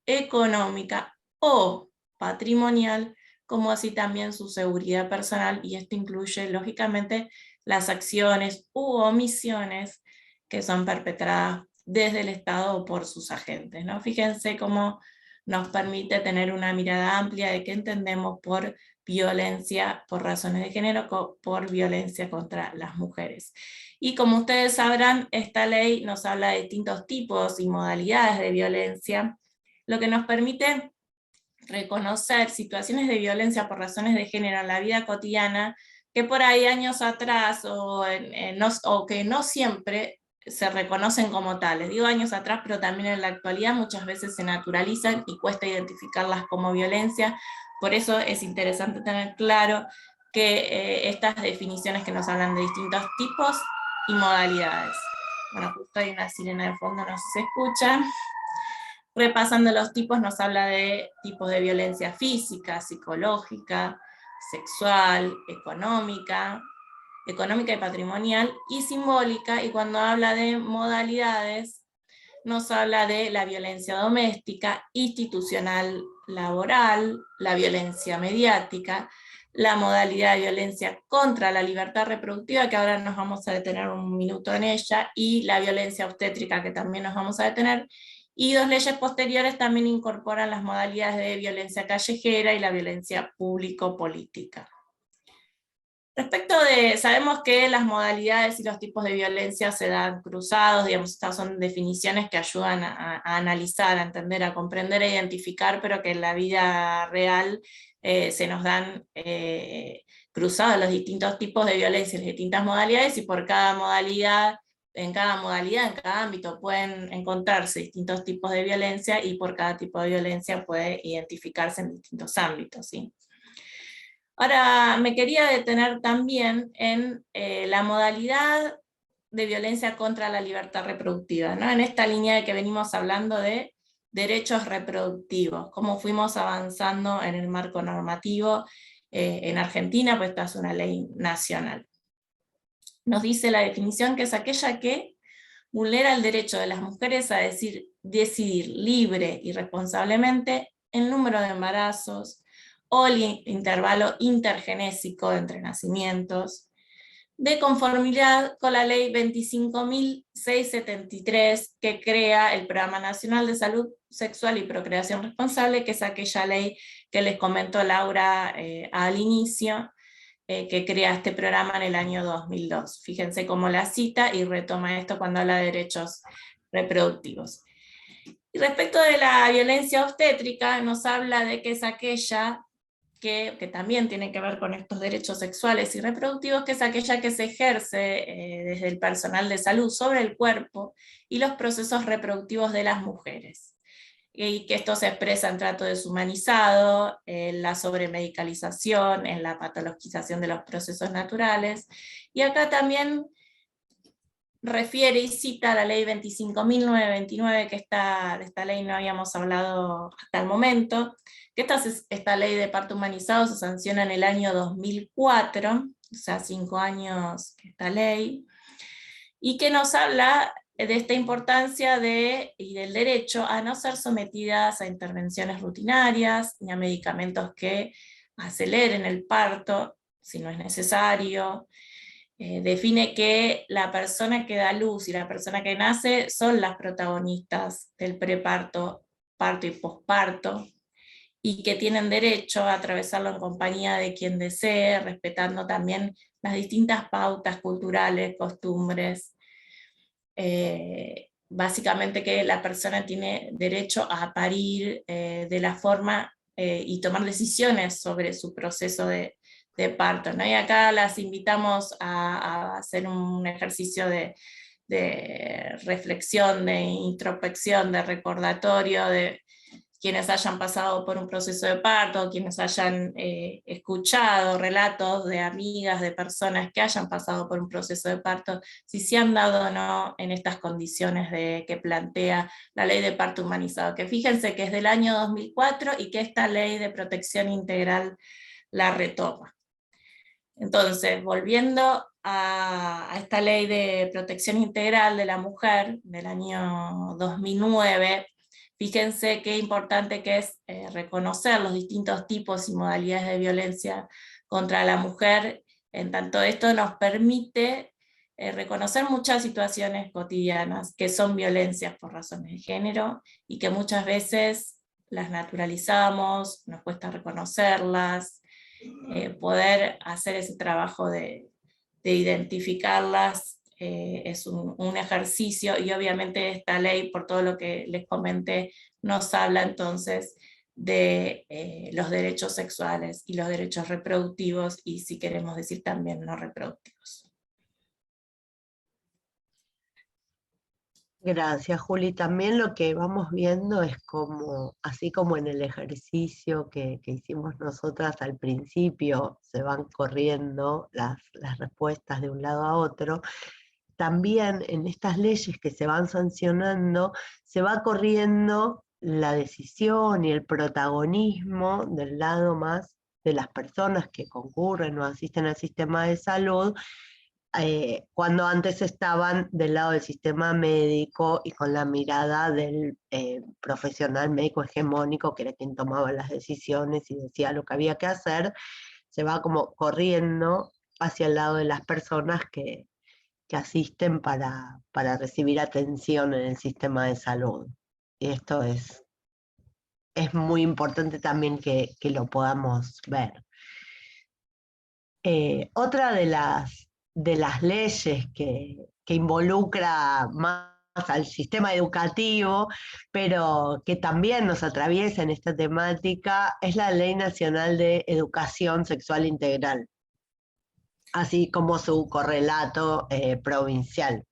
económica o patrimonial, como así también su seguridad personal, y esto incluye, lógicamente, las acciones u omisiones que son perpetradas desde el Estado o por sus agentes, ¿no? Fíjense cómo nos permite tener una mirada amplia de qué entendemos por violencia por razones de género, por violencia contra las mujeres. Y como ustedes sabrán, esta ley nos habla de distintos tipos y modalidades de violencia, lo que nos permite reconocer situaciones de violencia por razones de género en la vida cotidiana que por ahí años atrás o que no siempre se reconocen como tales. Digo años atrás, pero también en la actualidad muchas veces se naturalizan y cuesta identificarlas como violencia. Por eso es interesante tener claro que estas definiciones que nos hablan de distintos tipos y modalidades. Bueno, justo hay una sirena de fondo, no sé si se escucha. Repasando los tipos, nos habla de tipos de violencia física, psicológica, sexual, económica y patrimonial, y simbólica, y cuando habla de modalidades, nos habla de la violencia doméstica, institucional, laboral, la violencia mediática, la modalidad de violencia contra la libertad reproductiva, que ahora nos vamos a detener un minuto en ella, y la violencia obstétrica, que también nos vamos a detener, y dos leyes posteriores también incorporan las modalidades de violencia callejera y la violencia público-política. Respecto de, sabemos que las modalidades y los tipos de violencia se dan cruzados, digamos, estas son definiciones que ayudan a analizar, a entender, a comprender, a identificar, pero que en la vida real se nos dan cruzados los distintos tipos de violencia, las distintas modalidades, y por cada modalidad, en cada ámbito pueden encontrarse distintos tipos de violencia, y por cada tipo de violencia puede identificarse en distintos ámbitos, ¿sí? Ahora, me quería detener también en la modalidad de violencia contra la libertad reproductiva, ¿no? En esta línea de que venimos hablando de derechos reproductivos, cómo fuimos avanzando en el marco normativo en Argentina, pues esta es una ley nacional. Nos dice la definición que es aquella que vulnera el derecho de las mujeres a decidir libre y responsablemente el número de embarazos, o el intervalo intergenésico entre nacimientos, de conformidad con la ley 25.673 que crea el Programa Nacional de Salud Sexual y Procreación Responsable, que es aquella ley que les comentó Laura al inicio, que crea este programa en el año 2002. Fíjense cómo la cita y retoma esto cuando habla de derechos reproductivos. Y respecto de la violencia obstétrica, nos habla de que es aquella que también tiene que ver con estos derechos sexuales y reproductivos, que es aquella que se ejerce desde el personal de salud sobre el cuerpo y los procesos reproductivos de las mujeres. Y que esto se expresa en trato deshumanizado, en la sobremedicalización, en la patologización de los procesos naturales. Y acá también refiere y cita la ley 25.929, que de esta ley no habíamos hablado hasta el momento, que esta ley de parto humanizado se sanciona en el año 2004, o sea, 5 años que esta ley, y que nos habla de esta importancia y del derecho a no ser sometidas a intervenciones rutinarias, ni a medicamentos que aceleren el parto, si no es necesario. Define que la persona que da luz y la persona que nace son las protagonistas del preparto, parto y posparto, y que tienen derecho a atravesarlo en compañía de quien desee, respetando también las distintas pautas culturales, costumbres. Básicamente que la persona tiene derecho a parir de la forma y tomar decisiones sobre su proceso de parto, ¿no? Y acá las invitamos a hacer un ejercicio de reflexión, de introspección, de recordatorio, de quienes hayan pasado por un proceso de parto, quienes hayan escuchado relatos de amigas, de personas que hayan pasado por un proceso de parto, si se han dado o no en estas condiciones que plantea la ley de parto humanizado, que fíjense que es del año 2004 y que esta ley de protección integral la retoma. Entonces, volviendo a esta ley de protección integral de la mujer del año 2009, fíjense qué importante que es reconocer los distintos tipos y modalidades de violencia contra la mujer. En tanto, esto nos permite reconocer muchas situaciones cotidianas que son violencias por razones de género y que muchas veces las naturalizamos, nos cuesta reconocerlas. Poder hacer ese trabajo de identificarlas es un ejercicio, y obviamente esta ley, por todo lo que les comenté, nos habla entonces de los derechos sexuales y los derechos reproductivos, y si queremos decir también no reproductivos. Gracias, Juli. También lo que vamos viendo es como, así como en el ejercicio que hicimos nosotras al principio, se van corriendo las respuestas de un lado a otro, también en estas leyes que se van sancionando, se va corriendo la decisión y el protagonismo del lado más de las personas que concurren o asisten al sistema de salud, cuando antes estaban del lado del sistema médico y con la mirada del profesional médico hegemónico, que era quien tomaba las decisiones y decía lo que había que hacer, se va como corriendo hacia el lado de las personas que asisten para recibir atención en el sistema de salud. Y esto es muy importante también que lo podamos ver. Otra de las leyes que involucra más al sistema educativo, pero que también nos atraviesa en esta temática, es la Ley Nacional de Educación Sexual Integral, así como su correlato provincial.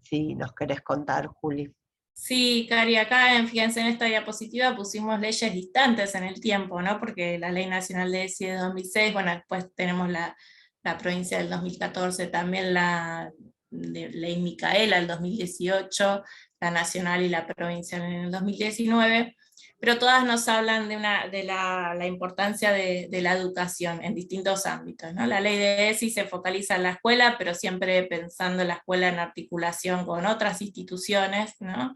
Si nos querés contar, Juli. Sí, Cari, acá fíjense, en esta diapositiva pusimos leyes distantes en el tiempo, ¿no? Porque la Ley Nacional de ESI de 2006, bueno, después tenemos la provincia del 2014, también la Ley Micaela del 2018, la nacional y la provincial en el 2019, pero todas nos hablan de la importancia de la educación en distintos ámbitos, ¿no? La ley de ESI se focaliza en la escuela, pero siempre pensando en la escuela en articulación con otras instituciones, ¿no?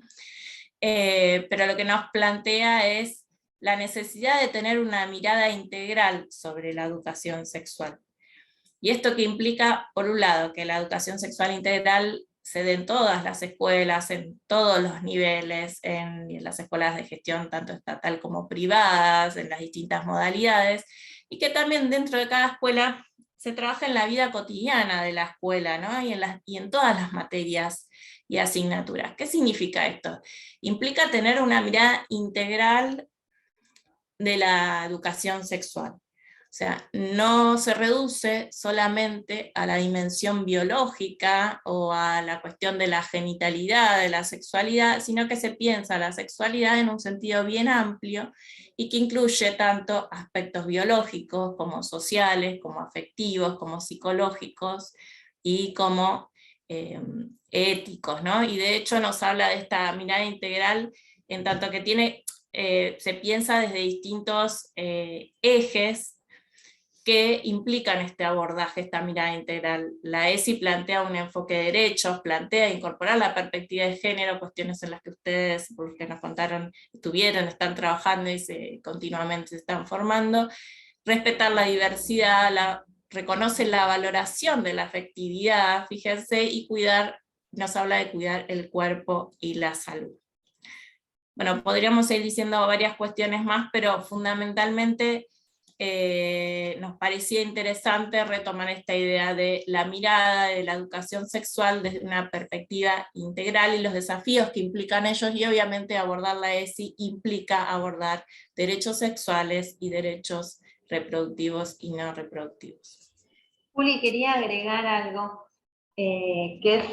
Pero lo que nos plantea es la necesidad de tener una mirada integral sobre la educación sexual. Y esto que implica, por un lado, que la educación sexual integral se dé en todas las escuelas, en todos los niveles, en las escuelas de gestión tanto estatal como privadas, en las distintas modalidades, y que también dentro de cada escuela se trabaja en la vida cotidiana de la escuela, ¿no? y en todas las materias y asignaturas. ¿Qué significa esto? Implica tener una mirada integral de la educación sexual. sea, no se reduce solamente a la dimensión biológica o a la cuestión de la genitalidad, de la sexualidad, sino que se piensa la sexualidad en un sentido bien amplio y que incluye tanto aspectos biológicos como sociales, como afectivos, como psicológicos y como éticos, ¿no? Y de hecho nos habla de esta mirada integral en tanto que tiene, se piensa desde distintos ejes que implican este abordaje, esta mirada integral. La ESI plantea un enfoque de derechos, plantea incorporar la perspectiva de género, cuestiones en las que ustedes, por lo que nos contaron, están trabajando y continuamente se están formando, respetar la diversidad, reconoce la valoración de la afectividad, fíjense, y nos habla de cuidar el cuerpo y la salud. Bueno, podríamos seguir diciendo varias cuestiones más, pero fundamentalmente nos parecía interesante retomar esta idea de la mirada de la educación sexual desde una perspectiva integral y los desafíos que implican ellos, y obviamente abordar la ESI implica abordar derechos sexuales y derechos reproductivos y no reproductivos. Juli, quería agregar algo, que es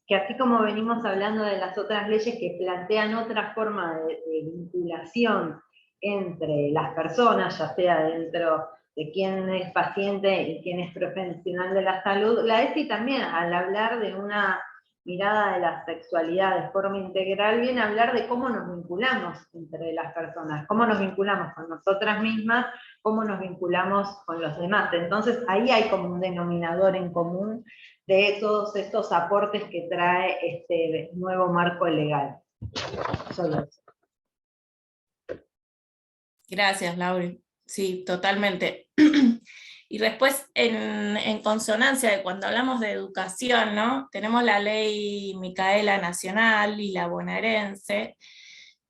que así como venimos hablando de las otras leyes que plantean otra forma de vinculación entre las personas, ya sea dentro de quién es paciente y quién es profesional de la salud, la ESI también, al hablar de una mirada de la sexualidad de forma integral, viene a hablar de cómo nos vinculamos entre las personas, cómo nos vinculamos con nosotras mismas, cómo nos vinculamos con los demás. Entonces ahí hay como un denominador en común de todos estos aportes que trae este nuevo marco legal. Solo eso. Gracias, Lauri. Sí, totalmente. Y después, en consonancia de cuando hablamos de educación, ¿no? Tenemos la ley Micaela Nacional y la bonaerense,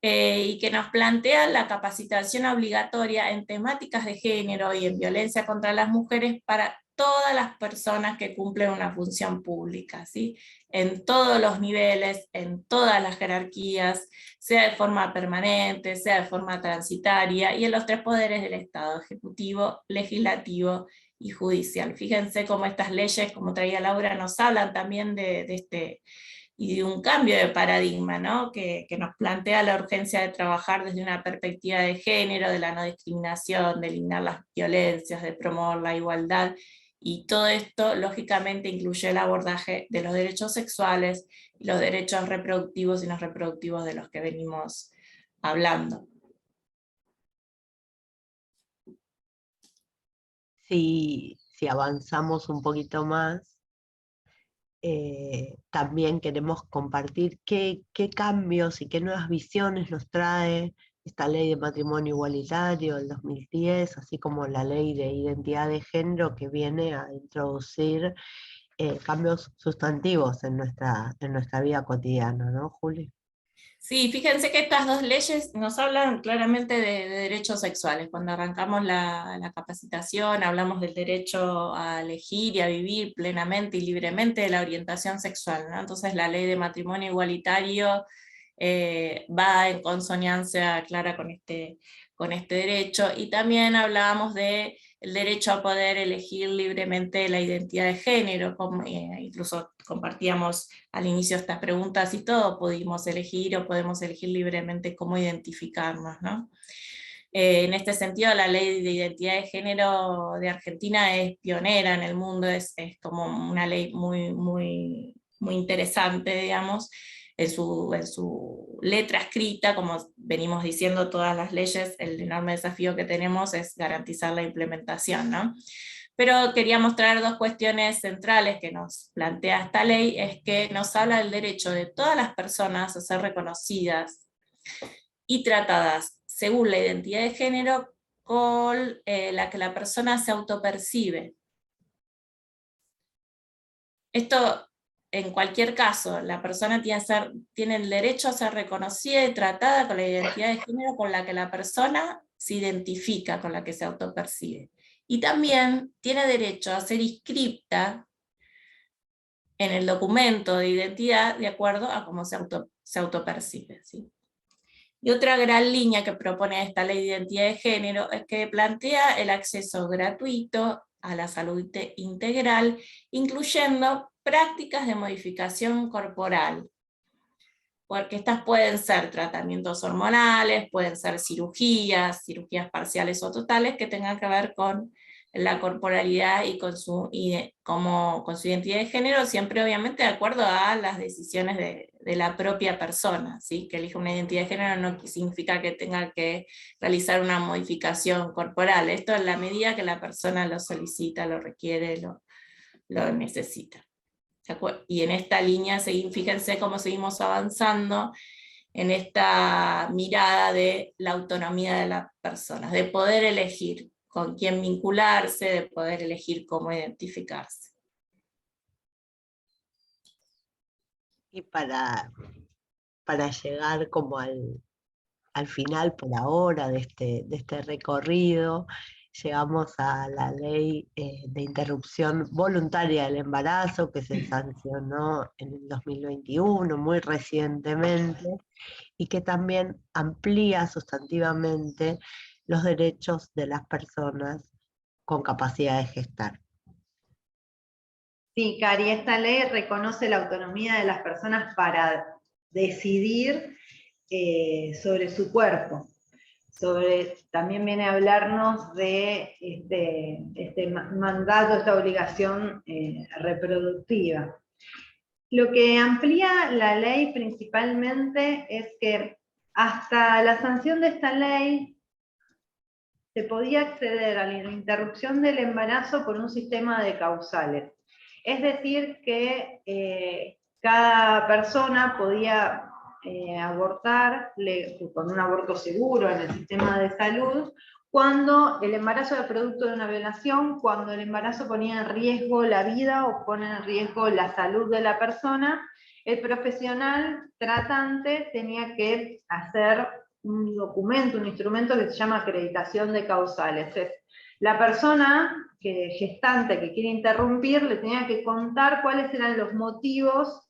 y que nos plantea la capacitación obligatoria en temáticas de género y en violencia contra las mujeres para todas las personas que cumplen una función pública, ¿sí? En todos los niveles, en todas las jerarquías, sea de forma permanente, sea de forma transitaria, y en los tres poderes del Estado, ejecutivo, legislativo y judicial. Fíjense cómo estas leyes, como traía Laura, nos hablan también de este y de un cambio de paradigma, ¿no? que nos plantea la urgencia de trabajar desde una perspectiva de género, de la no discriminación, de eliminar las violencias, de promover la igualdad, y todo esto lógicamente incluye el abordaje de los derechos sexuales y los derechos reproductivos y no reproductivos de los que venimos hablando. Si avanzamos un poquito más, también queremos compartir qué cambios y qué nuevas visiones nos trae esta ley de matrimonio igualitario del 2010, así como la ley de identidad de género que viene a introducir cambios sustantivos en nuestra vida cotidiana, ¿no, Juli? Sí, fíjense que estas dos leyes nos hablan claramente de derechos sexuales. Cuando arrancamos la capacitación hablamos del derecho a elegir y a vivir plenamente y libremente de la orientación sexual, ¿no? Entonces la ley de matrimonio igualitario va en consonancia clara con este derecho, y también hablábamos del derecho a poder elegir libremente la identidad de género, incluso compartíamos al inicio estas preguntas y todo, podemos elegir o podemos elegir libremente cómo identificarnos, ¿no? En este sentido, la ley de identidad de género de Argentina es pionera en el mundo, es como una ley muy, muy, muy interesante, digamos, en su letra escrita. Como venimos diciendo todas las leyes, el enorme desafío que tenemos es garantizar la implementación, ¿no? Pero quería mostrar dos cuestiones centrales que nos plantea esta ley, es que nos habla del derecho de todas las personas a ser reconocidas y tratadas según la identidad de género con la que la persona se autopercibe. Esto, en cualquier caso, la persona tiene el derecho a ser reconocida y tratada con la identidad de género con la que la persona se identifica, con la que se autopercibe. Y también tiene derecho a ser inscripta en el documento de identidad de acuerdo a cómo se autopercibe, ¿sí? Y otra gran línea que propone esta ley de identidad de género es que plantea el acceso gratuito a la salud integral, incluyendo prácticas de modificación corporal, porque estas pueden ser tratamientos hormonales, pueden ser cirugías parciales o totales que tengan que ver con la corporalidad y con su identidad de género, siempre obviamente de acuerdo a las decisiones de la propia persona, ¿sí? Que elija una identidad de género no significa que tenga que realizar una modificación corporal, esto en la medida que la persona lo solicita, lo requiere, lo necesita. Y en esta línea, fíjense cómo seguimos avanzando en esta mirada de la autonomía de las personas, de poder elegir con quién vincularse, de poder elegir cómo identificarse. Y para llegar como al final por ahora de este recorrido, llegamos a la ley de interrupción voluntaria del embarazo que se sancionó en el 2021, muy recientemente, y que también amplía sustantivamente los derechos de las personas con capacidad de gestar. Sí, Cari, esta ley reconoce la autonomía de las personas para decidir sobre su cuerpo. También viene a hablarnos de este mandato, esta obligación reproductiva. Lo que amplía la ley principalmente es que hasta la sanción de esta ley se podía acceder a la interrupción del embarazo por un sistema de causales. Es decir, que cada persona podía abortar con un aborto seguro en el sistema de salud, cuando el embarazo era producto de una violación, cuando el embarazo ponía en riesgo la vida o pone en riesgo la salud de la persona, el profesional tratante tenía que hacer un documento, un instrumento que se llama acreditación de causales. Es la persona gestante que quiere interrumpir le tenía que contar cuáles eran los motivos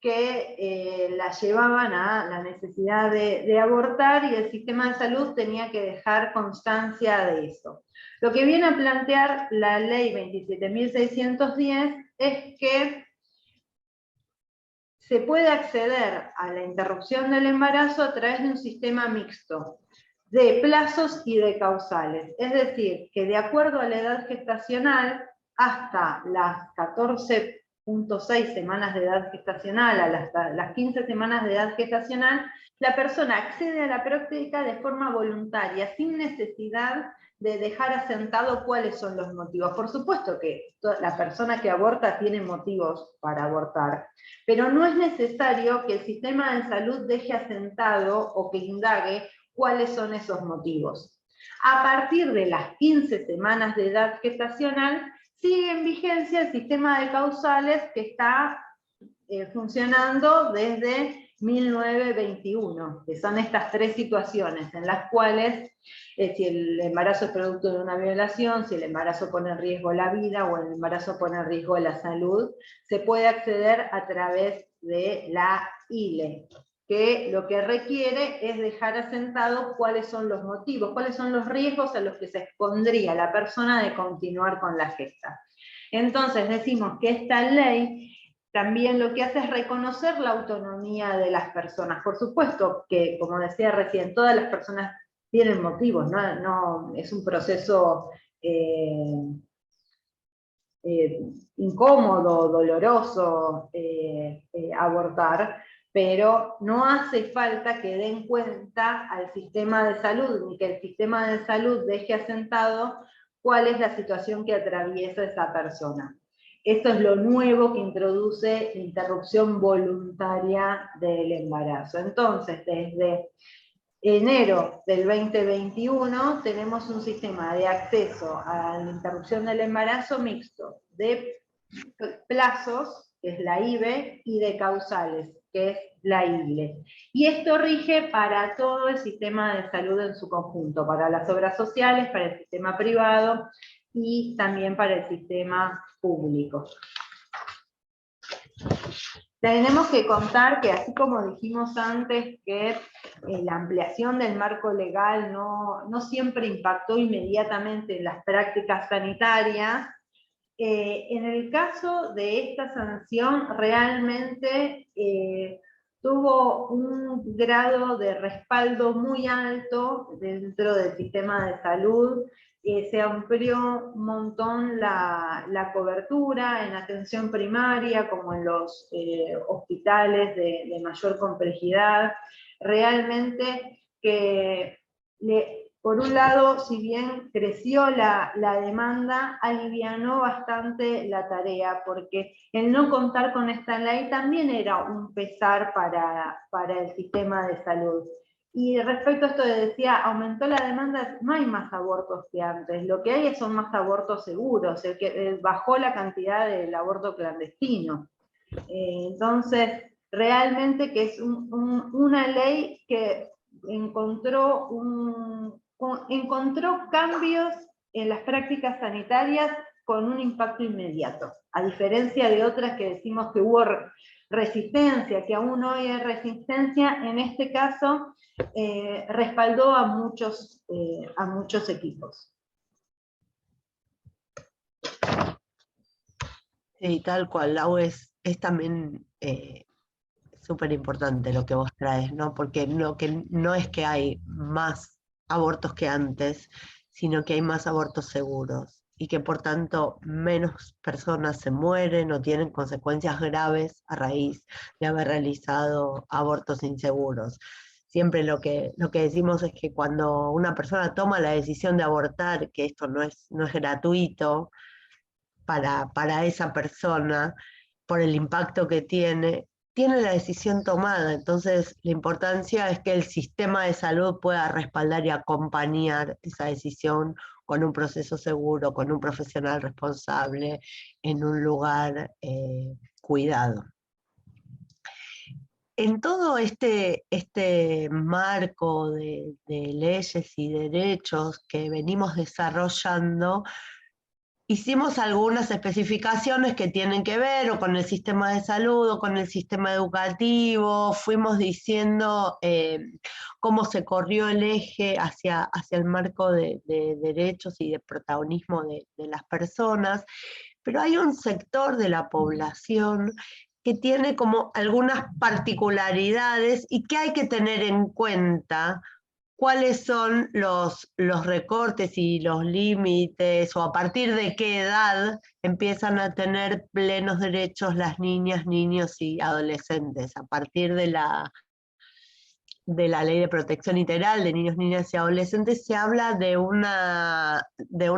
que la llevaban a la necesidad de abortar, y el sistema de salud tenía que dejar constancia de eso. Lo que viene a plantear la ley 27.610 es que se puede acceder a la interrupción del embarazo a través de un sistema mixto de plazos y de causales. Es decir, que de acuerdo a la edad gestacional, hasta las 14.6 semanas de edad gestacional, hasta las 15 semanas de edad gestacional, la persona accede a la práctica de forma voluntaria, sin necesidad de dejar asentado cuáles son los motivos. Por supuesto que la persona que aborta tiene motivos para abortar, pero no es necesario que el sistema de salud deje asentado o que indague cuáles son esos motivos. A partir de las 15 semanas de edad gestacional, sigue en vigencia el sistema de causales que está funcionando desde 1921, que son estas tres situaciones en las cuales si el embarazo es producto de una violación, si el embarazo pone en riesgo la vida o el embarazo pone en riesgo la salud, se puede acceder a través de la ILE, que lo que requiere es dejar asentado cuáles son los motivos, cuáles son los riesgos a los que se expondría la persona de continuar con la gesta. Entonces decimos que esta ley también lo que hace es reconocer la autonomía de las personas. Por supuesto que, como decía recién, todas las personas tienen motivos, no es un proceso incómodo, doloroso abortar, pero no hace falta que den cuenta al sistema de salud, ni que el sistema de salud deje asentado cuál es la situación que atraviesa esa persona. Esto es lo nuevo que introduce la interrupción voluntaria del embarazo. Entonces, desde enero del 2021 tenemos un sistema de acceso a la interrupción del embarazo mixto, de plazos, que es la IBE, y de causales, que es la ILE. Y esto rige para todo el sistema de salud en su conjunto, para las obras sociales, para el sistema privado y también para el sistema público. Tenemos que contar que, así como dijimos antes, que la ampliación del marco legal no siempre impactó inmediatamente en las prácticas sanitarias, en el caso de esta sanción realmente tuvo un grado de respaldo muy alto dentro del sistema de salud. Se amplió un montón la cobertura en atención primaria, como en los hospitales de mayor complejidad. Realmente que por un lado, si bien creció la demanda, alivianó bastante la tarea, porque el no contar con esta ley también era un pesar para el sistema de salud. Y respecto a esto que decía, aumentó la demanda, no hay más abortos que antes, lo que hay son más abortos seguros, bajó la cantidad del aborto clandestino. Entonces, realmente que es una ley que encontró cambios en las prácticas sanitarias con un impacto inmediato, a diferencia de otras que decimos que hubo resistencia, que aún hoy hay resistencia. En este caso respaldó a muchos equipos. Sí, tal cual, Lau, es también súper importante lo que vos traes, ¿no? Porque que no es que hay más abortos que antes, sino que hay más abortos seguros y que por tanto menos personas se mueren o tienen consecuencias graves a raíz de haber realizado abortos inseguros. Siempre lo que decimos es que cuando una persona toma la decisión de abortar, que esto no es gratuito para esa persona, por el impacto que tiene la decisión tomada. Entonces, la importancia es que el sistema de salud pueda respaldar y acompañar esa decisión con un proceso seguro, con un profesional responsable, en un lugar cuidado. En todo este marco de leyes y derechos que venimos desarrollando, hicimos algunas especificaciones que tienen que ver o con el sistema de salud o con el sistema educativo. Fuimos diciendo cómo se corrió el eje hacia el marco de derechos y de protagonismo de las personas, pero hay un sector de la población que tiene como algunas particularidades y que hay que tener en cuenta cuáles son los recortes y los límites, o a partir de qué edad empiezan a tener plenos derechos las niñas, niños y adolescentes. A partir de la Ley de Protección Integral de Niños, Niñas y Adolescentes se habla de una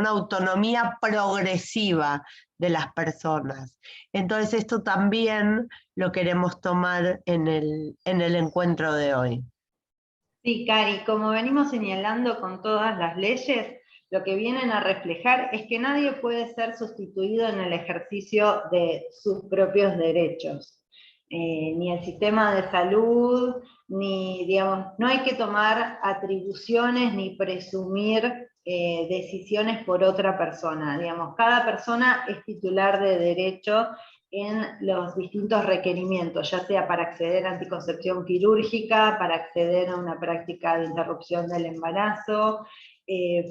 autonomía progresiva de las personas. Entonces esto también lo queremos tomar en el encuentro de hoy. Sí, Cari, como venimos señalando con todas las leyes, lo que vienen a reflejar es que nadie puede ser sustituido en el ejercicio de sus propios derechos. Ni el sistema de salud, ni, digamos, no hay que tomar atribuciones ni presumir decisiones por otra persona. Digamos, cada persona es titular de derecho en los distintos requerimientos, ya sea para acceder a anticoncepción quirúrgica, para acceder a una práctica de interrupción del embarazo,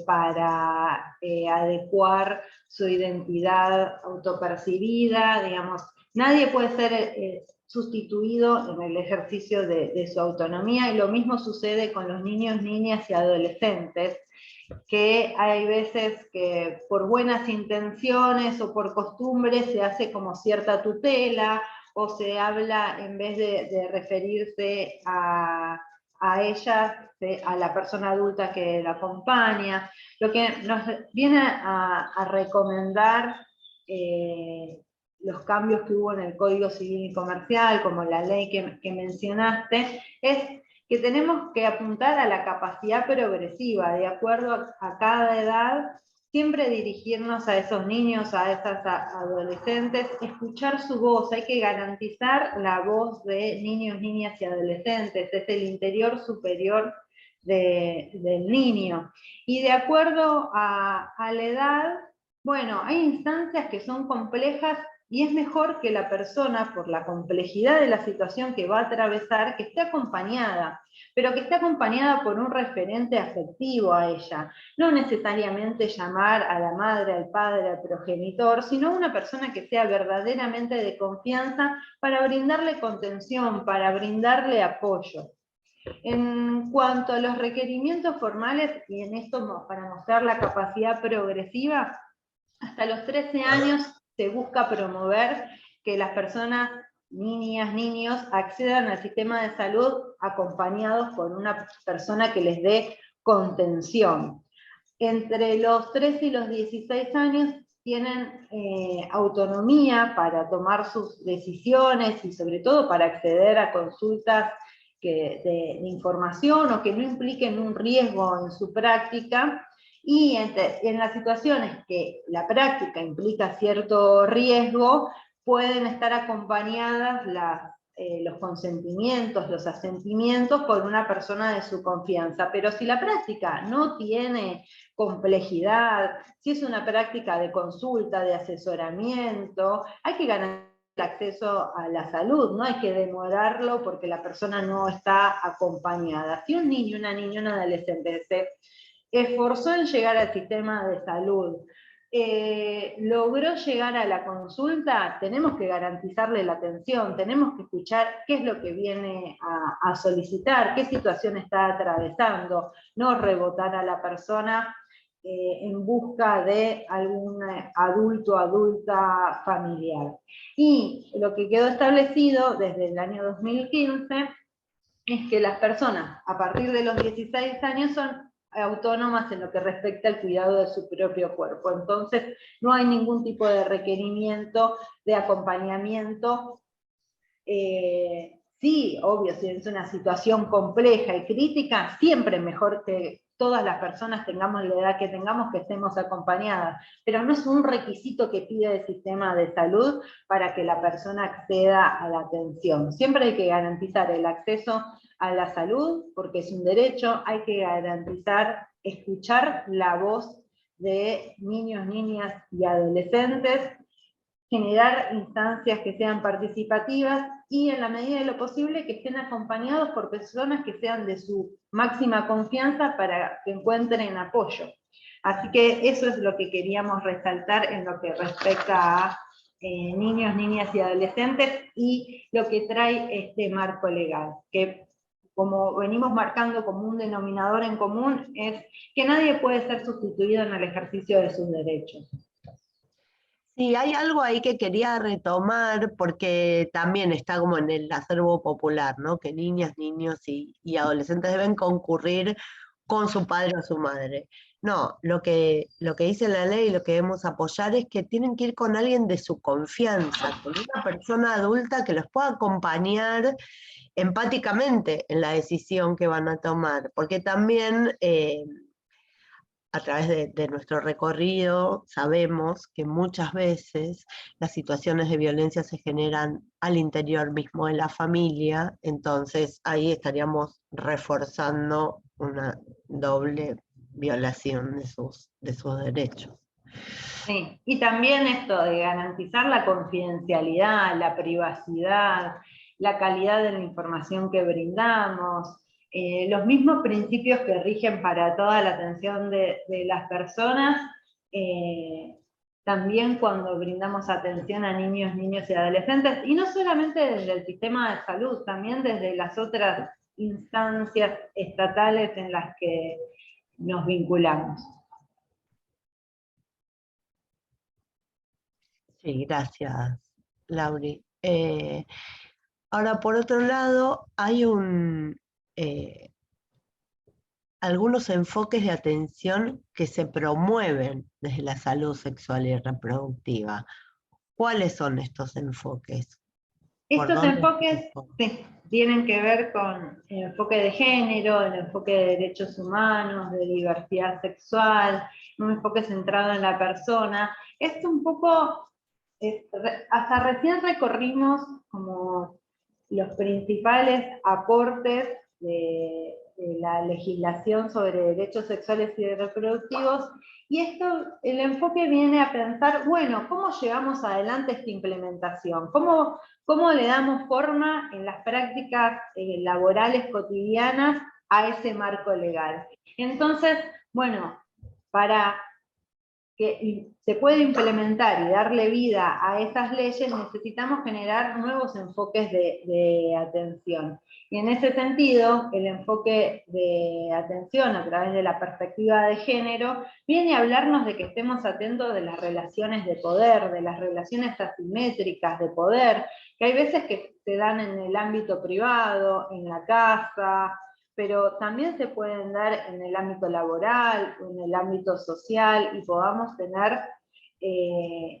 para adecuar su identidad autopercibida, digamos, nadie puede ser sustituido en el ejercicio de su autonomía, y lo mismo sucede con los niños, niñas y adolescentes, que hay veces que por buenas intenciones o por costumbre se hace como cierta tutela, o se habla, en vez de referirse a ellas, a la persona adulta que la acompaña. Lo que nos viene a recomendar los cambios que hubo en el Código Civil y Comercial, como la ley que mencionaste, es que tenemos que apuntar a la capacidad progresiva, de acuerdo a cada edad, siempre dirigirnos a esos niños, a esas adolescentes, escuchar su voz. Hay que garantizar la voz de niños, niñas y adolescentes, es el interior superior del niño. Y de acuerdo a la edad, bueno, hay instancias que son complejas y es mejor que la persona, por la complejidad de la situación que va a atravesar, que esté acompañada, pero que esté acompañada por un referente afectivo a ella. No necesariamente llamar a la madre, al padre, al progenitor, sino una persona que sea verdaderamente de confianza para brindarle contención, para brindarle apoyo. En cuanto a los requerimientos formales, y en esto para mostrar la capacidad progresiva, hasta los 13 años se busca promover que las personas, niñas, niños, accedan al sistema de salud acompañados por una persona que les dé contención. Entre los 13 y los 16 años tienen autonomía para tomar sus decisiones y sobre todo para acceder a consultas de información o que no impliquen un riesgo en su práctica. Y en las situaciones que la práctica implica cierto riesgo, pueden estar acompañadas los consentimientos, los asentimientos por una persona de su confianza. Pero si la práctica no tiene complejidad, si es una práctica de consulta, de asesoramiento, hay que ganar el acceso a la salud, no hay que demorarlo porque la persona no está acompañada. Si un niño, una niña, un adolescente se esforzó en llegar al sistema de salud, logró llegar a la consulta, tenemos que garantizarle la atención, tenemos que escuchar qué es lo que viene a solicitar, qué situación está atravesando, no rebotar a la persona en busca de algún adulto, adulta familiar. Y lo que quedó establecido desde el año 2015 es que las personas a partir de los 16 años son autónomas en lo que respecta al cuidado de su propio cuerpo. Entonces, no hay ningún tipo de requerimiento de acompañamiento. Sí, obvio, si es una situación compleja y crítica, siempre es mejor que todas las personas tengamos la edad que tengamos, que estemos acompañadas, pero no es un requisito que pide el sistema de salud para que la persona acceda a la atención. Siempre hay que garantizar el acceso a la salud, porque es un derecho, hay que garantizar, escuchar la voz de niños, niñas y adolescentes, generar instancias que sean participativas y en la medida de lo posible que estén acompañados por personas que sean de su máxima confianza para que encuentren apoyo. Así que eso es lo que queríamos resaltar en lo que respecta a niños, niñas y adolescentes y lo que trae este marco legal, que como venimos marcando como un denominador en común, es que nadie puede ser sustituido en el ejercicio de sus derechos. Sí, hay algo ahí que quería retomar porque también está como en el acervo popular, ¿no? Que niñas, niños y adolescentes deben concurrir con su padre o su madre. No, lo que dice la ley y lo que debemos apoyar es que tienen que ir con alguien de su confianza, con una persona adulta que los pueda acompañar empáticamente en la decisión que van a tomar, porque también a través de nuestro recorrido sabemos que muchas veces las situaciones de violencia se generan al interior mismo de la familia, entonces ahí estaríamos reforzando una doble violación de sus derechos. Sí, y también esto de garantizar la confidencialidad, la privacidad, la calidad de la información que brindamos, los mismos principios que rigen para toda la atención de las personas, también cuando brindamos atención a niños, niños y adolescentes, y no solamente desde el sistema de salud, también desde las otras instancias estatales en las que nos vinculamos. Sí, gracias, Lauri. Ahora, por otro lado, hay algunos enfoques de atención que se promueven desde la salud sexual y reproductiva. ¿Cuáles son estos enfoques? Estos enfoques sí, tienen que ver con el enfoque de género, el enfoque de derechos humanos, de diversidad sexual, un enfoque centrado en la persona. Es un poco, hasta recién recorrimos como los principales aportes de la legislación sobre derechos sexuales y reproductivos, y esto, el enfoque viene a pensar, bueno, ¿cómo llevamos adelante esta implementación? ¿Cómo le damos forma en las prácticas laborales cotidianas a ese marco legal? Entonces, bueno, para que se pueda implementar y darle vida a esas leyes, necesitamos generar nuevos enfoques de atención. Y en ese sentido, el enfoque de atención a través de la perspectiva de género viene a hablarnos de que estemos atentos de las relaciones de poder, de las relaciones asimétricas de poder, que hay veces que se dan en el ámbito privado, en la casa, pero también se pueden dar en el ámbito laboral, en el ámbito social, y podamos tener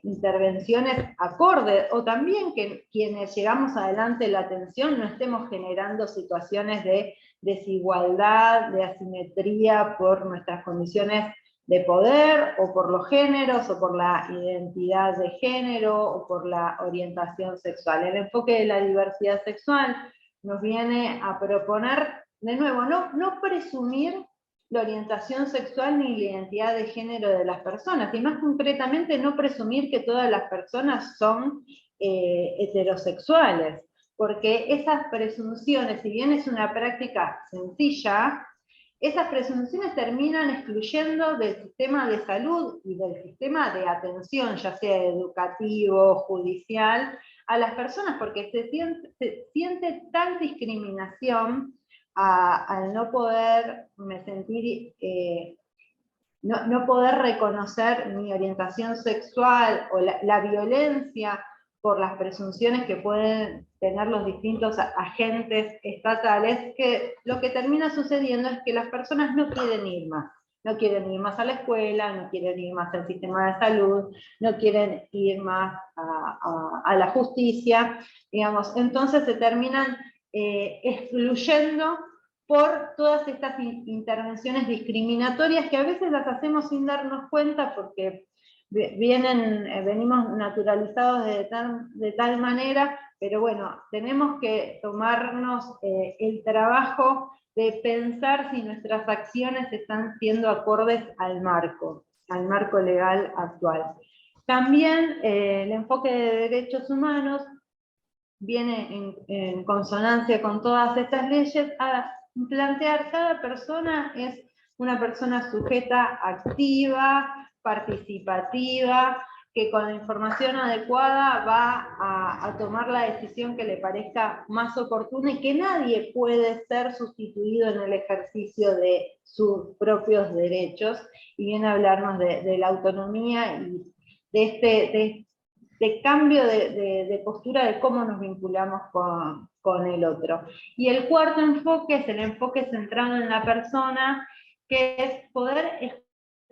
intervenciones acordes, o también que quienes llevamos adelante la atención no estemos generando situaciones de desigualdad, de asimetría por nuestras condiciones de poder, o por los géneros, o por la identidad de género, o por la orientación sexual. El enfoque de la diversidad sexual nos viene a proponer, de nuevo, no presumir la orientación sexual ni la identidad de género de las personas, y más concretamente no presumir que todas las personas son heterosexuales, porque esas presunciones, si bien es una práctica sencilla, esas presunciones terminan excluyendo del sistema de salud y del sistema de atención, ya sea educativo, judicial, a las personas, porque se siente tal discriminación al no poder no poder reconocer mi orientación sexual, o la violencia por las presunciones que pueden tener los distintos agentes estatales, que lo que termina sucediendo es que las personas no quieren ir más. No quieren ir más a la escuela, no quieren ir más al sistema de salud, no quieren ir más a la justicia, digamos. Entonces se terminan excluyendo por todas estas intervenciones discriminatorias que a veces las hacemos sin darnos cuenta, porque venimos naturalizados de tal manera, pero bueno, tenemos que tomarnos el trabajo de pensar si nuestras acciones están siendo acordes al marco legal actual. También el enfoque de derechos humanos viene en consonancia con todas estas leyes a plantear: cada persona es una persona sujeta, activa, participativa, que con la información adecuada va a tomar la decisión que le parezca más oportuna, y que nadie puede ser sustituido en el ejercicio de sus propios derechos, y viene a hablarnos de la autonomía y de cambio de postura de cómo nos vinculamos con el otro. Y el cuarto enfoque es el enfoque centrado en la persona, que es poder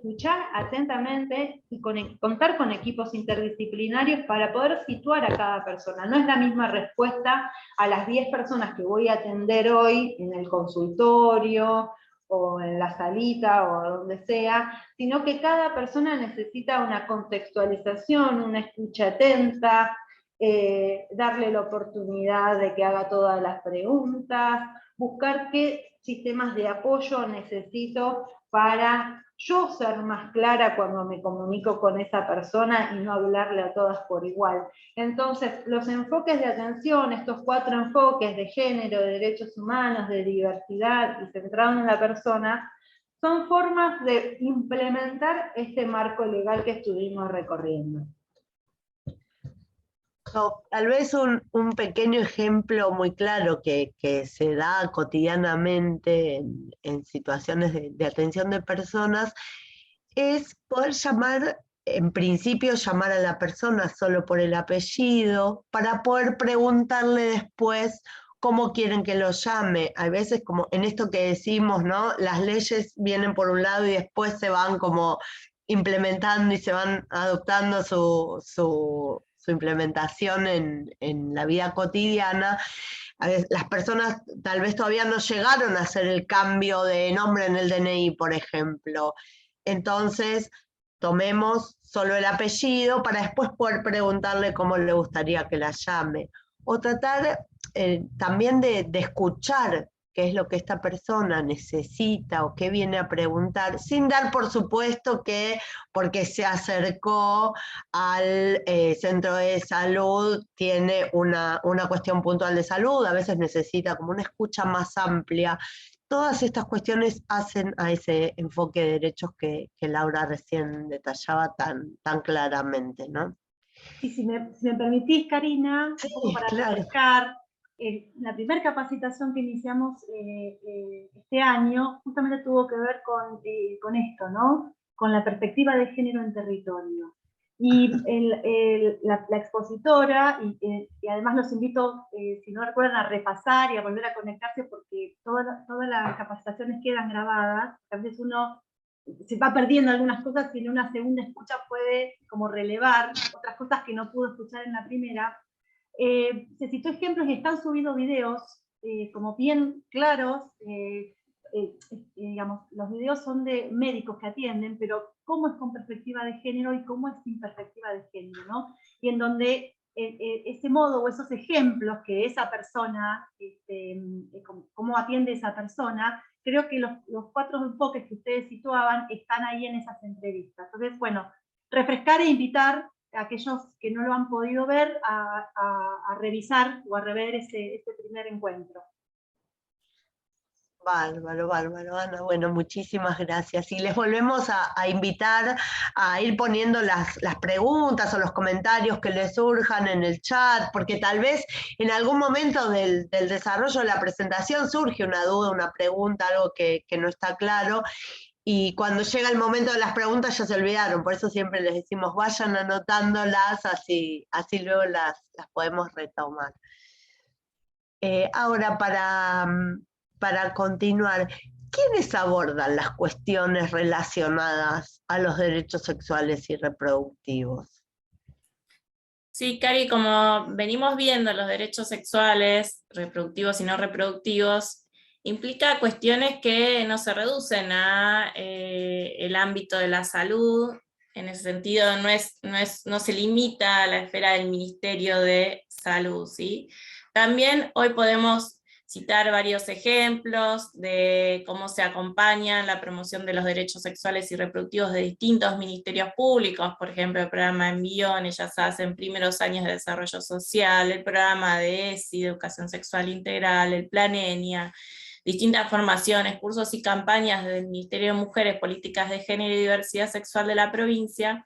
escuchar atentamente y contar con equipos interdisciplinarios para poder situar a cada persona. No es la misma respuesta a las 10 personas que voy a atender hoy en el consultorio, o en la salita, o donde sea, sino que cada persona necesita una contextualización, una escucha atenta, darle la oportunidad de que haga todas las preguntas, buscar qué sistemas de apoyo necesito para yo ser más clara cuando me comunico con esa persona y no hablarle a todas por igual. Entonces, los enfoques de atención, estos 4 enfoques de género, de derechos humanos, de diversidad y centrado en la persona, son formas de implementar este marco legal que estuvimos recorriendo. Tal vez un pequeño ejemplo muy claro que se da cotidianamente en situaciones de atención de personas es poder llamar, en principio llamar a la persona solo por el apellido, para poder preguntarle después cómo quieren que lo llame. Hay veces, como en esto que decimos, ¿no? Las leyes vienen por un lado y después se van como implementando y se van adoptando su implementación en la vida cotidiana. A veces, las personas tal vez todavía no llegaron a hacer el cambio de nombre en el DNI, por ejemplo. Entonces, tomemos solo el apellido para después poder preguntarle cómo le gustaría que la llame. O tratar también de escuchar qué es lo que esta persona necesita o qué viene a preguntar, sin dar por supuesto que porque se acercó al centro de salud tiene una cuestión puntual de salud, a veces necesita como una escucha más amplia. Todas estas cuestiones hacen a ese enfoque de derechos que Laura recién detallaba tan claramente, ¿no? Y si me permitís, Karina, sí, un poco para claro. refrescar, la primera capacitación que iniciamos este año justamente tuvo que ver con esto, ¿no? Con la perspectiva de género en territorio. Y la expositora, y además los invito, si no recuerdan, a repasar y a volver a conectarse, porque todas las capacitaciones quedan grabadas. A veces uno se va perdiendo algunas cosas y en una segunda escucha puede como relevar otras cosas que no pudo escuchar en la primera. Se citó ejemplos y están subidos videos como bien claros. Digamos, los videos son de médicos que atienden, pero cómo es con perspectiva de género y cómo es sin perspectiva de género, ¿no? Y en donde ese modo o esos ejemplos que esa persona, cómo atiende esa persona, creo que los 4 enfoques que ustedes situaban están ahí en esas entrevistas. Entonces, bueno, refrescar e invitar a aquellos que no lo han podido ver a revisar o a rever este primer encuentro. Bárbaro, Ana. Bueno, muchísimas gracias. Y les volvemos a invitar a ir poniendo las preguntas o los comentarios que les surjan en el chat, porque tal vez en algún momento del desarrollo de la presentación surge una duda, una pregunta, algo que no está claro, y cuando llega el momento de las preguntas ya se olvidaron. Por eso siempre les decimos, vayan anotándolas, así luego las podemos retomar. Ahora, para continuar, ¿quiénes abordan las cuestiones relacionadas a los derechos sexuales y reproductivos? Sí, Cari, como venimos viendo, los derechos sexuales, reproductivos y no reproductivos, implica cuestiones que no se reducen a el ámbito de la salud. En ese sentido, no se limita a la esfera del Ministerio de Salud, ¿sí? También hoy podemos citar varios ejemplos de cómo se acompaña la promoción de los derechos sexuales y reproductivos de distintos ministerios públicos, por ejemplo, el programa Envión, ellas hacen primeros años de desarrollo social, el programa de ESI, de educación sexual integral, el Plan ENIA, distintas formaciones, cursos y campañas del Ministerio de Mujeres, Políticas de Género y Diversidad Sexual de la provincia,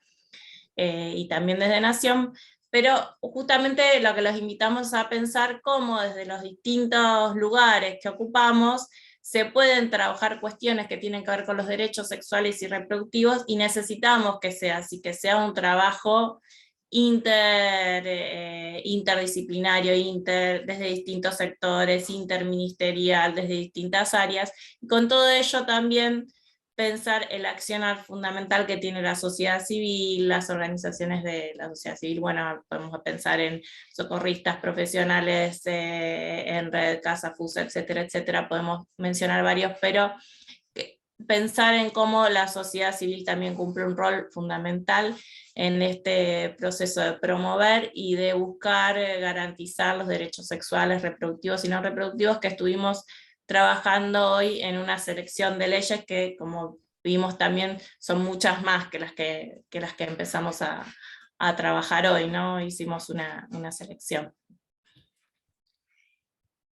y también desde Nación, pero justamente lo que los invitamos a pensar cómo desde los distintos lugares que ocupamos se pueden trabajar cuestiones que tienen que ver con los derechos sexuales y reproductivos, y necesitamos que sea así, que sea un trabajo interdisciplinario, desde distintos sectores, interministerial, desde distintas áreas, y con todo ello también pensar el accionar fundamental que tiene la sociedad civil, las organizaciones de la sociedad civil. Bueno, podemos pensar en socorristas profesionales, en Red, Casa, FUSA, etcétera, etcétera, podemos mencionar varios, pero pensar en cómo la sociedad civil también cumple un rol fundamental en este proceso de promover y de buscar garantizar los derechos sexuales, reproductivos y no reproductivos, que estuvimos trabajando hoy en una selección de leyes que, como vimos también, son muchas más que las que empezamos a trabajar hoy, ¿no? Hicimos una selección.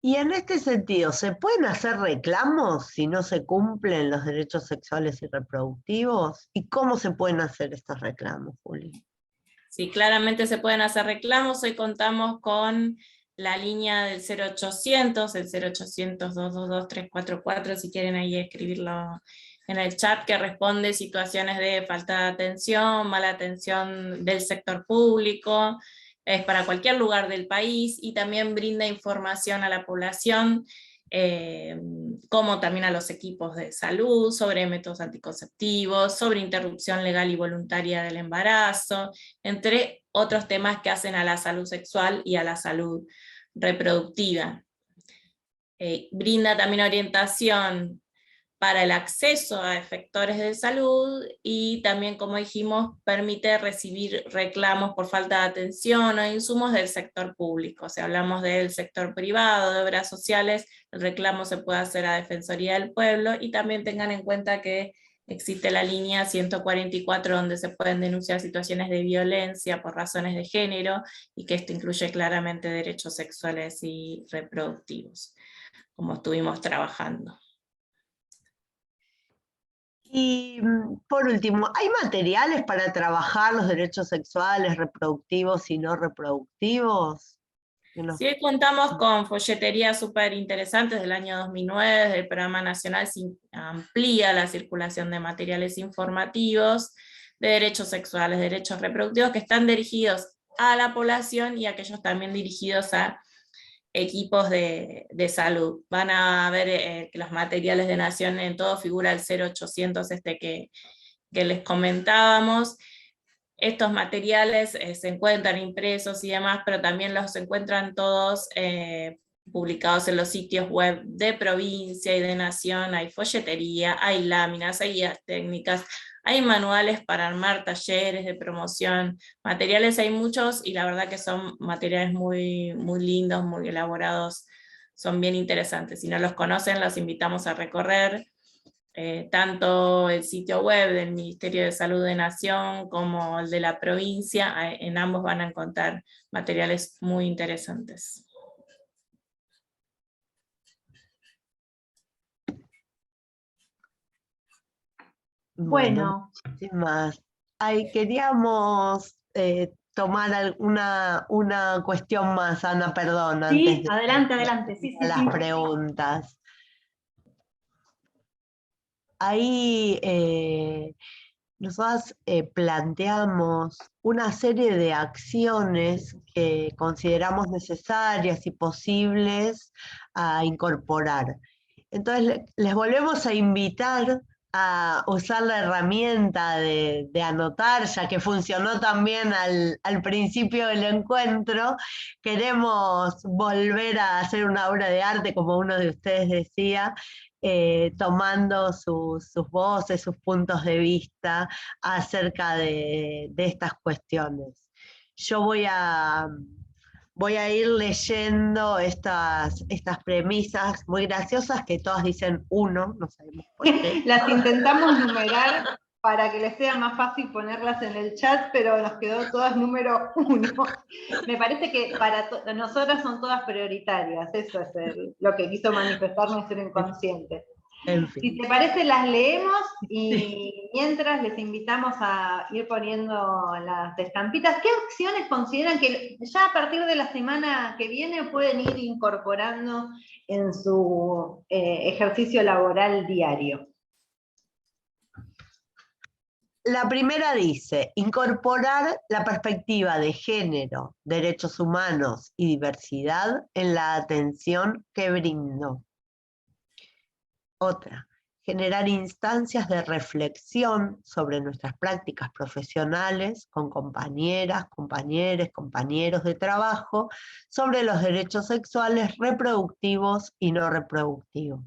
Y en este sentido, ¿se pueden hacer reclamos si no se cumplen los derechos sexuales y reproductivos? ¿Y cómo se pueden hacer estos reclamos, Juli? Sí, claramente se pueden hacer reclamos. Hoy contamos con la línea del 0800, el 0800-222-344, si quieren ahí escribirlo en el chat, que responde situaciones de falta de atención, mala atención del sector público, es para cualquier lugar del país, y también brinda información a la población, como también a los equipos de salud, sobre métodos anticonceptivos, sobre interrupción legal y voluntaria del embarazo, entre otros temas que hacen a la salud sexual y a la salud reproductiva. Brinda también orientación para el acceso a efectores de salud, y también, como dijimos, permite recibir reclamos por falta de atención o insumos del sector público. Si hablamos del sector privado, de obras sociales, el reclamo se puede hacer a Defensoría del Pueblo, y también tengan en cuenta que existe la línea 144 donde se pueden denunciar situaciones de violencia por razones de género, y que esto incluye claramente derechos sexuales y reproductivos, como estuvimos trabajando. Y por último, ¿hay materiales para trabajar los derechos sexuales, reproductivos y no reproductivos? Sí, contamos con folleterías súper interesantes del año 2009, del Programa Nacional se amplía la circulación de materiales informativos de derechos sexuales, derechos reproductivos, que están dirigidos a la población y aquellos también dirigidos a equipos de salud. Van a ver que los materiales de Nación, en todo figura el 0800 que les comentábamos. Estos materiales se encuentran impresos y demás, pero también los encuentran todos publicados en los sitios web de provincia y de Nación. Hay folletería, hay láminas, hay guías técnicas, hay manuales para armar talleres de promoción, materiales hay muchos, y la verdad que son materiales muy, muy lindos, muy elaborados, son bien interesantes. Si no los conocen, los invitamos a recorrer tanto el sitio web del Ministerio de Salud de Nación como el de la provincia. En ambos van a encontrar materiales muy interesantes. Bueno. Muchísimas. Queríamos tomar una cuestión más, Ana, perdón. Sí, antes de adelante. Sí, las preguntas. Ahí nosotros planteamos una serie de acciones que consideramos necesarias y posibles a incorporar. Entonces les volvemos a invitar a usar la herramienta de anotar, ya que funcionó también al principio del encuentro. Queremos volver a hacer una obra de arte, como uno de ustedes decía, tomando sus voces, sus puntos de vista acerca de estas cuestiones. Yo voy a ir leyendo estas premisas muy graciosas que todas dicen 1, no sabemos por qué. Las intentamos numerar para que les sea más fácil ponerlas en el chat, pero nos quedó todas número 1. Me parece que para nosotras son todas prioritarias, eso es lo que quiso manifestar nuestro inconsciente. En fin. Si te parece, las leemos y mientras les invitamos a ir poniendo las estampitas. ¿Qué opciones consideran que ya a partir de la semana que viene pueden ir incorporando en su ejercicio laboral diario? La primera dice, incorporar la perspectiva de género, derechos humanos y diversidad en la atención que brindo. Otra, generar instancias de reflexión sobre nuestras prácticas profesionales con compañeras, compañeros, compañeros de trabajo sobre los derechos sexuales reproductivos y no reproductivos.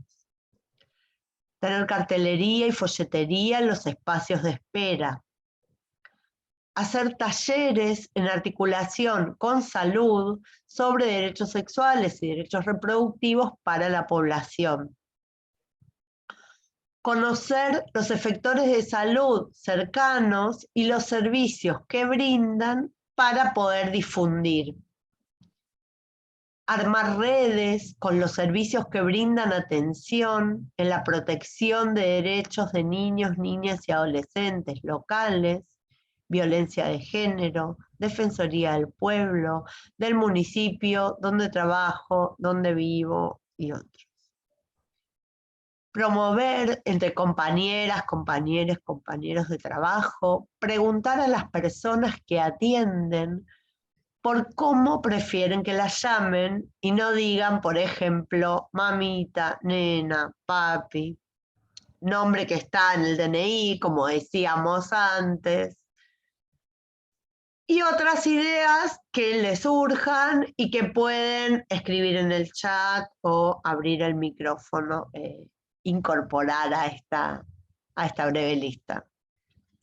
Tener cartelería y folletería en los espacios de espera. Hacer talleres en articulación con salud sobre derechos sexuales y derechos reproductivos para la población. Conocer los efectores de salud cercanos y los servicios que brindan para poder difundir. Armar redes con los servicios que brindan atención en la protección de derechos de niños, niñas y adolescentes locales, violencia de género, Defensoría del Pueblo, del municipio donde trabajo, donde vivo y otros. Promover entre compañeras, compañeros, compañeros de trabajo, preguntar a las personas que atienden por cómo prefieren que las llamen y no digan, por ejemplo, mamita, nena, papi, nombre que está en el DNI, como decíamos antes, y otras ideas que les surjan y que pueden escribir en el chat o abrir el micrófono incorporar a esta breve lista.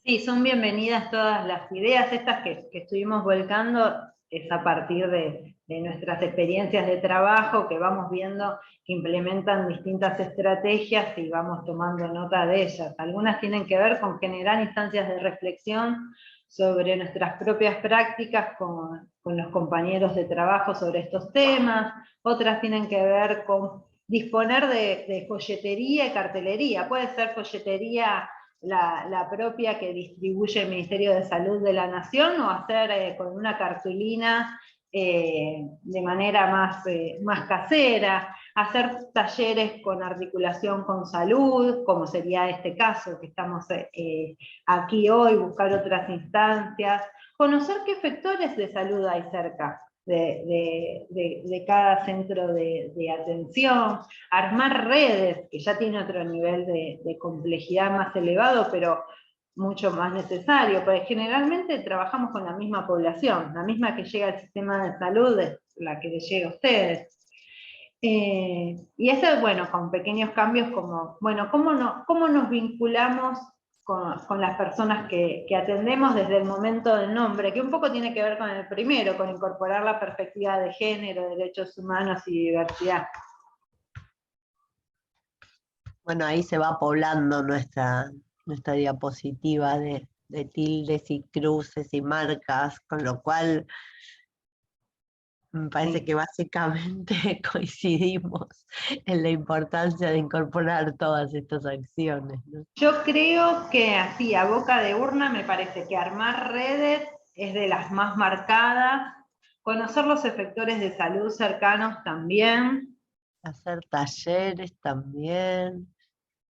Sí, son bienvenidas todas las ideas estas que estuvimos volcando, es a partir de nuestras experiencias de trabajo que vamos viendo que implementan distintas estrategias y vamos tomando nota de ellas. Algunas tienen que ver con generar instancias de reflexión sobre nuestras propias prácticas con los compañeros de trabajo sobre estos temas, otras tienen que ver con disponer de folletería y cartelería. Puede ser folletería la propia que distribuye el Ministerio de Salud de la Nación, o hacer con una cartulina de manera más casera, hacer talleres con articulación con salud, como sería este caso que estamos aquí hoy, buscar otras instancias, conocer qué efectores de salud hay cerca de cada centro de atención, armar redes, que ya tiene otro nivel de complejidad más elevado, pero mucho más necesario, porque generalmente trabajamos con la misma población, la misma que llega al sistema de salud es la que les llega a ustedes. Y eso, bueno, con pequeños cambios como, bueno, ¿cómo nos vinculamos con las personas que atendemos desde el momento del nombre, que un poco tiene que ver con el primero, con incorporar la perspectiva de género, derechos humanos y diversidad? Bueno, ahí se va poblando nuestra diapositiva de tildes y cruces y marcas, con lo cual me parece Sí. que básicamente coincidimos en la importancia de incorporar todas estas acciones, ¿no? Yo creo que así, a boca de urna, me parece que armar redes es de las más marcadas, conocer los efectores de salud cercanos también. Hacer talleres también,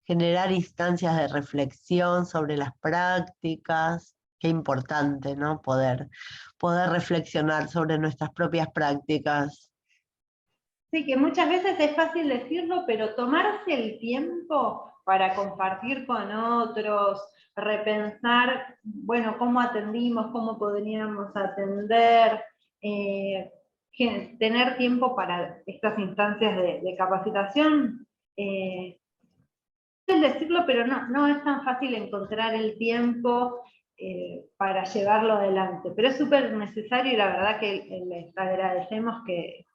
generar instancias de reflexión sobre las prácticas. Qué importante, ¿no? Poder reflexionar sobre nuestras propias prácticas. Sí, que muchas veces es fácil decirlo, pero tomarse el tiempo para compartir con otros, repensar, bueno, cómo atendimos, cómo podríamos atender, tener tiempo para estas instancias de capacitación. Es decirlo, pero no es tan fácil encontrar el tiempo para llevarlo adelante, pero es súper necesario, y la verdad que les agradecemos que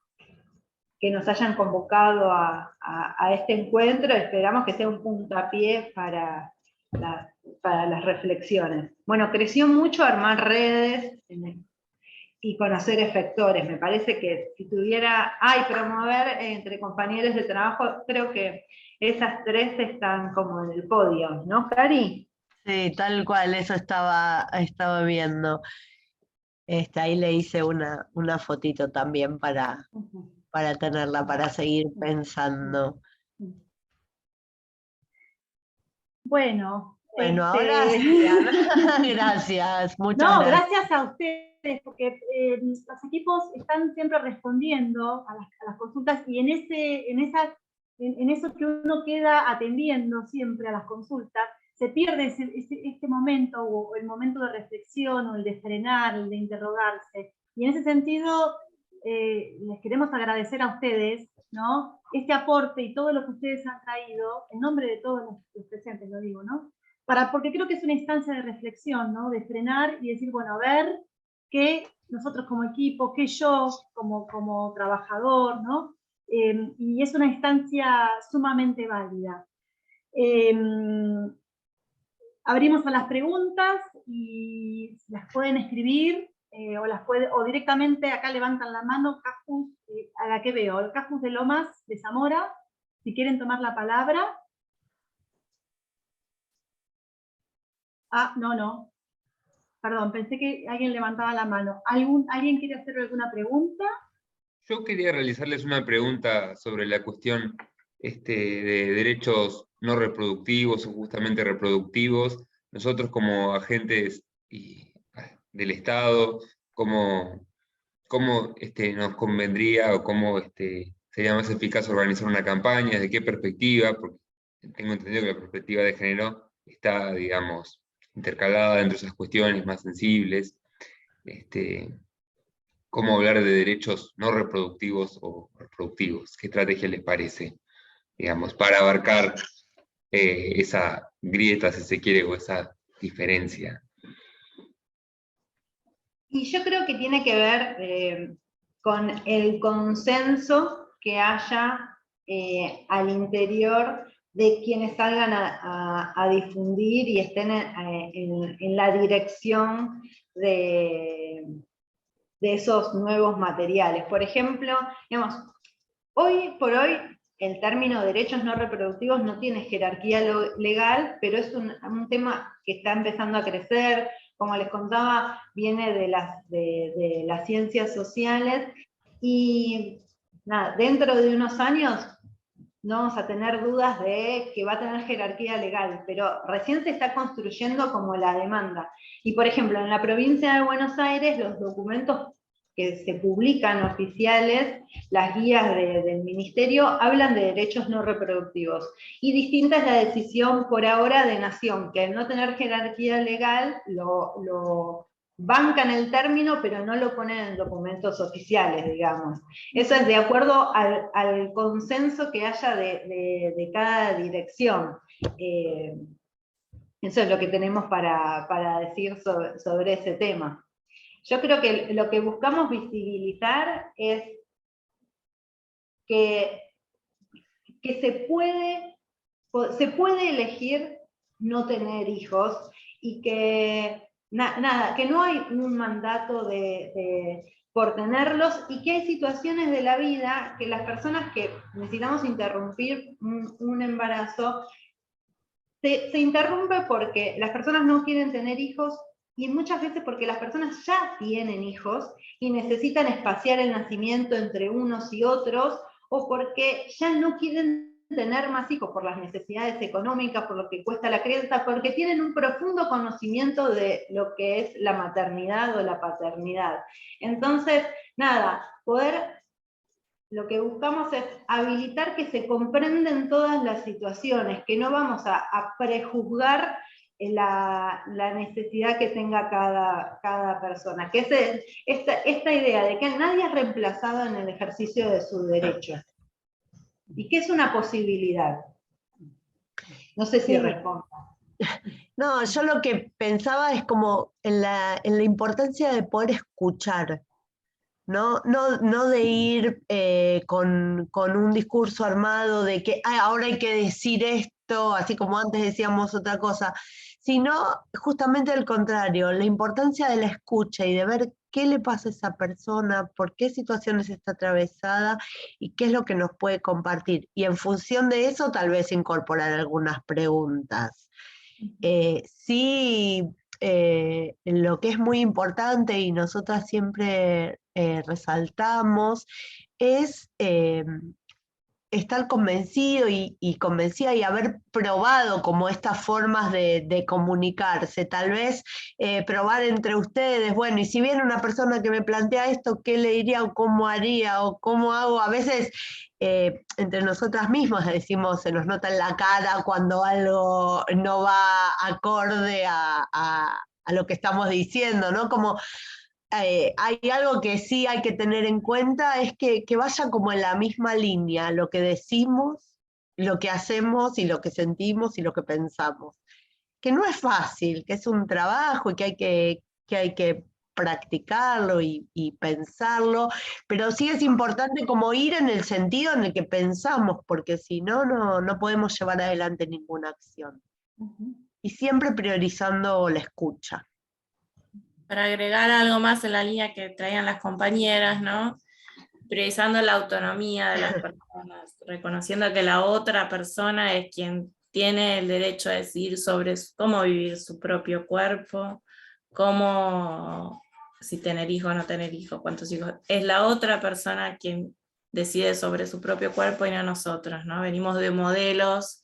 nos hayan convocado a este encuentro. Esperamos que sea un puntapié para las reflexiones. Bueno, creció mucho armar redes y conocer efectores. Me parece que si tuviera, promover entre compañeros de trabajo, creo que esas tres están como en el podio, ¿no, Cari? Sí, tal cual, eso estaba viendo. Ahí le hice una fotito también para tenerla, para seguir pensando. Bueno, Bueno, ahora sí, Ana. Gracias, muchas no, gracias. gracias a ustedes, porque los equipos están siempre respondiendo a las consultas, y en eso que uno queda atendiendo siempre a las consultas, se pierde este momento, o el momento de reflexión, o el de frenar, el de interrogarse. Y en ese sentido, les queremos agradecer a ustedes, ¿no? Este aporte y todo lo que ustedes han traído, en nombre de todos los presentes, lo digo, ¿no? Porque creo que es una instancia de reflexión, ¿no? De frenar y decir, bueno, a ver, qué nosotros como equipo, qué yo como trabajador, ¿no? Y es una instancia sumamente válida. Abrimos a las preguntas y las pueden escribir, o directamente acá levantan la mano, Cajus, a la que veo, el Cajus de Lomas de Zamora, si quieren tomar la palabra. No. Perdón, pensé que alguien levantaba la mano. ¿Alguien quiere hacer alguna pregunta? Yo quería realizarles una pregunta sobre la cuestión de derechos no reproductivos o justamente reproductivos. Nosotros como agentes del Estado, ¿cómo nos convendría o cómo sería más eficaz organizar una campaña? ¿Desde qué perspectiva? Porque tengo entendido que la perspectiva de género está, digamos, intercalada dentro de esas cuestiones más sensibles. ¿Cómo hablar de derechos no reproductivos o reproductivos? ¿Qué estrategia les parece, digamos, para abarcar esa grieta, si se quiere, o esa diferencia? Y yo creo que tiene que ver con el consenso que haya al interior de quienes salgan a difundir y estén en la dirección de esos nuevos materiales. Por ejemplo, digamos, hoy por hoy el término derechos no reproductivos no tiene jerarquía legal, pero es un tema que está empezando a crecer. Como les contaba, viene de las ciencias sociales, y nada, dentro de unos años no vamos a tener dudas de que va a tener jerarquía legal, pero recién se está construyendo como la demanda. Y por ejemplo, en la provincia de Buenos Aires, los documentos que se publican oficiales, las guías del ministerio, hablan de derechos no reproductivos. Y distinta es la decisión por ahora de Nación, que al no tener jerarquía legal lo bancan el término, pero no lo ponen en documentos oficiales, digamos. Eso es de acuerdo al consenso que haya de cada dirección. Eso es lo que tenemos para decir sobre ese tema. Yo creo que lo que buscamos visibilizar es que se puede elegir no tener hijos, y que que no hay un mandato por tenerlos, y que hay situaciones de la vida que las personas que necesitamos interrumpir un embarazo, se interrumpe porque las personas no quieren tener hijos, y muchas veces porque las personas ya tienen hijos y necesitan espaciar el nacimiento entre unos y otros, o porque ya no quieren tener más hijos por las necesidades económicas, por lo que cuesta la crianza, porque tienen un profundo conocimiento de lo que es la maternidad o la paternidad. Entonces, nada, lo que buscamos es habilitar que se comprenden todas las situaciones, que no vamos a prejuzgar la necesidad que tenga cada persona, que es esta idea de que nadie es reemplazado en el ejercicio de su derecho, y que es una posibilidad. No sé si respondo. No, yo lo que pensaba es como en la importancia de poder escuchar, no de ir con un discurso armado de que ahora hay que decir esto, así como antes decíamos otra cosa, sino justamente al contrario, la importancia de la escucha y de ver qué le pasa a esa persona, por qué situaciones está atravesada y qué es lo que nos puede compartir. Y en función de eso, tal vez incorporar algunas preguntas. Sí, lo que es muy importante y nosotras siempre resaltamos es estar convencido y convencida y haber probado como estas formas de comunicarse, tal vez probar entre ustedes, bueno, y si viene una persona que me plantea esto, ¿qué le diría o cómo haría o cómo hago? A veces entre nosotras mismas decimos, se nos nota en la cara cuando algo no va acorde a lo que estamos diciendo, ¿no? Como hay algo que sí hay que tener en cuenta, es que vaya como en la misma línea lo que decimos, lo que hacemos y lo que sentimos y lo que pensamos. Que no es fácil, que es un trabajo y que hay que practicarlo y pensarlo, pero sí es importante como ir en el sentido en el que pensamos, porque si no, no podemos llevar adelante ninguna acción. Y siempre priorizando la escucha. Para agregar algo más en la línea que traían las compañeras, ¿no? Priorizando la autonomía de las personas, reconociendo que la otra persona es quien tiene el derecho a decidir sobre cómo vivir su propio cuerpo, cómo, si tener hijos o no tener hijos, cuántos hijos. Es la otra persona quien decide sobre su propio cuerpo y no nosotros, ¿no? Venimos de modelos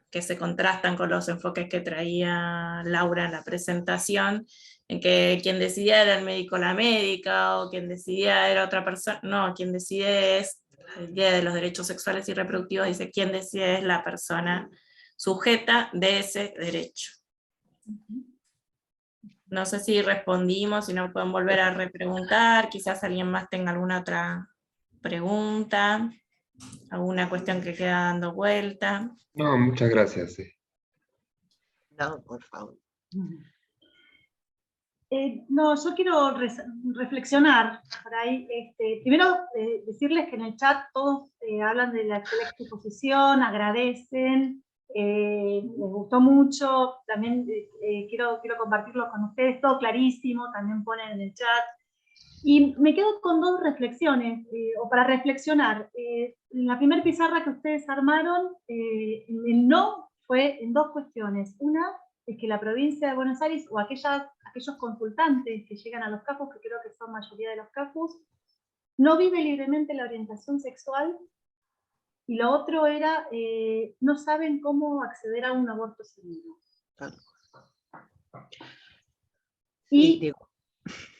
que se contrastan con los enfoques que traía Laura en la presentación, en que quien decidía era el médico o la médica, o quien decidía era otra persona. No, quien decide es, la idea de los derechos sexuales y reproductivos dice, quien decide es la persona sujeta de ese derecho. No sé si respondimos, si no pueden volver a repreguntar, quizás alguien más tenga alguna otra pregunta. ¿Alguna cuestión que queda dando vuelta? No, muchas gracias. No, por favor. No, yo quiero reflexionar por ahí. Primero, decirles que en el chat todos hablan de la excelente exposición, agradecen, les gustó mucho, también quiero compartirlo con ustedes, todo clarísimo, también ponen en el chat. Y me quedo con dos reflexiones, o para reflexionar. En la primera pizarra que ustedes armaron, el no fue en dos cuestiones. Una es que la provincia de Buenos Aires, o aquellos consultantes que llegan a los CAFUS, que creo que son mayoría de los CAFUS, no vive libremente la orientación sexual, y lo otro era, no saben cómo acceder a un aborto seguro. Sí, digo.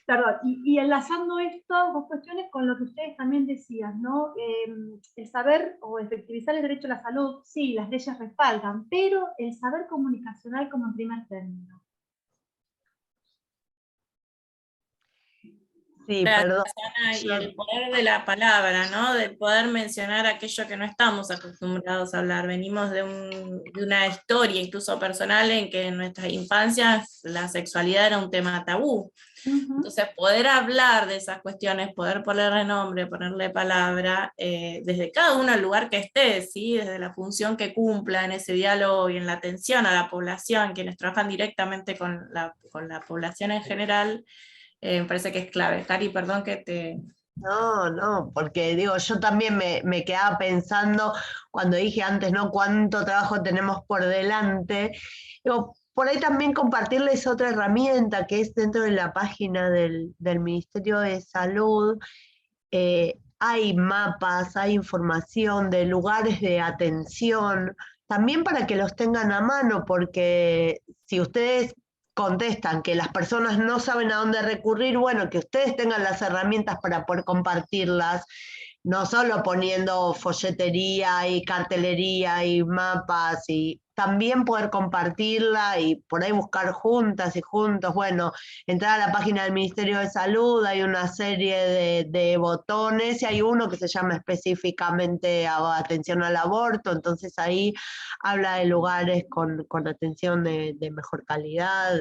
Perdón, y enlazando estas dos cuestiones con lo que ustedes también decían, ¿no? El saber o efectivizar el derecho a la salud, sí, las leyes respaldan, pero el saber comunicacional como en primer término. Sí, perdón. Y el poder de la palabra, ¿no? De poder mencionar aquello que no estamos acostumbrados a hablar. Venimos de una historia, incluso personal, en que en nuestras infancias la sexualidad era un tema tabú. Entonces, poder hablar de esas cuestiones, poder ponerle nombre, ponerle palabra, desde cada uno el lugar que esté, ¿sí? Desde la función que cumpla en ese diálogo y en la atención a la población, quienes trabajan directamente con la población en general, me parece que es clave. Cari, perdón que te... No, porque digo, yo también me quedaba pensando cuando dije antes, ¿no? Cuánto trabajo tenemos por delante. Digo, por ahí también compartirles otra herramienta que es dentro de la página del Ministerio de Salud. Hay mapas, hay información de lugares de atención, también para que los tengan a mano, porque si ustedes contestan que las personas no saben a dónde recurrir, bueno, que ustedes tengan las herramientas para poder compartirlas, no solo poniendo folletería y cartelería y mapas, y también poder compartirla y por ahí buscar juntas y juntos, bueno, entrar a la página del Ministerio de Salud, hay una serie de botones y hay uno que se llama específicamente atención al aborto, entonces ahí habla de lugares con atención de mejor calidad,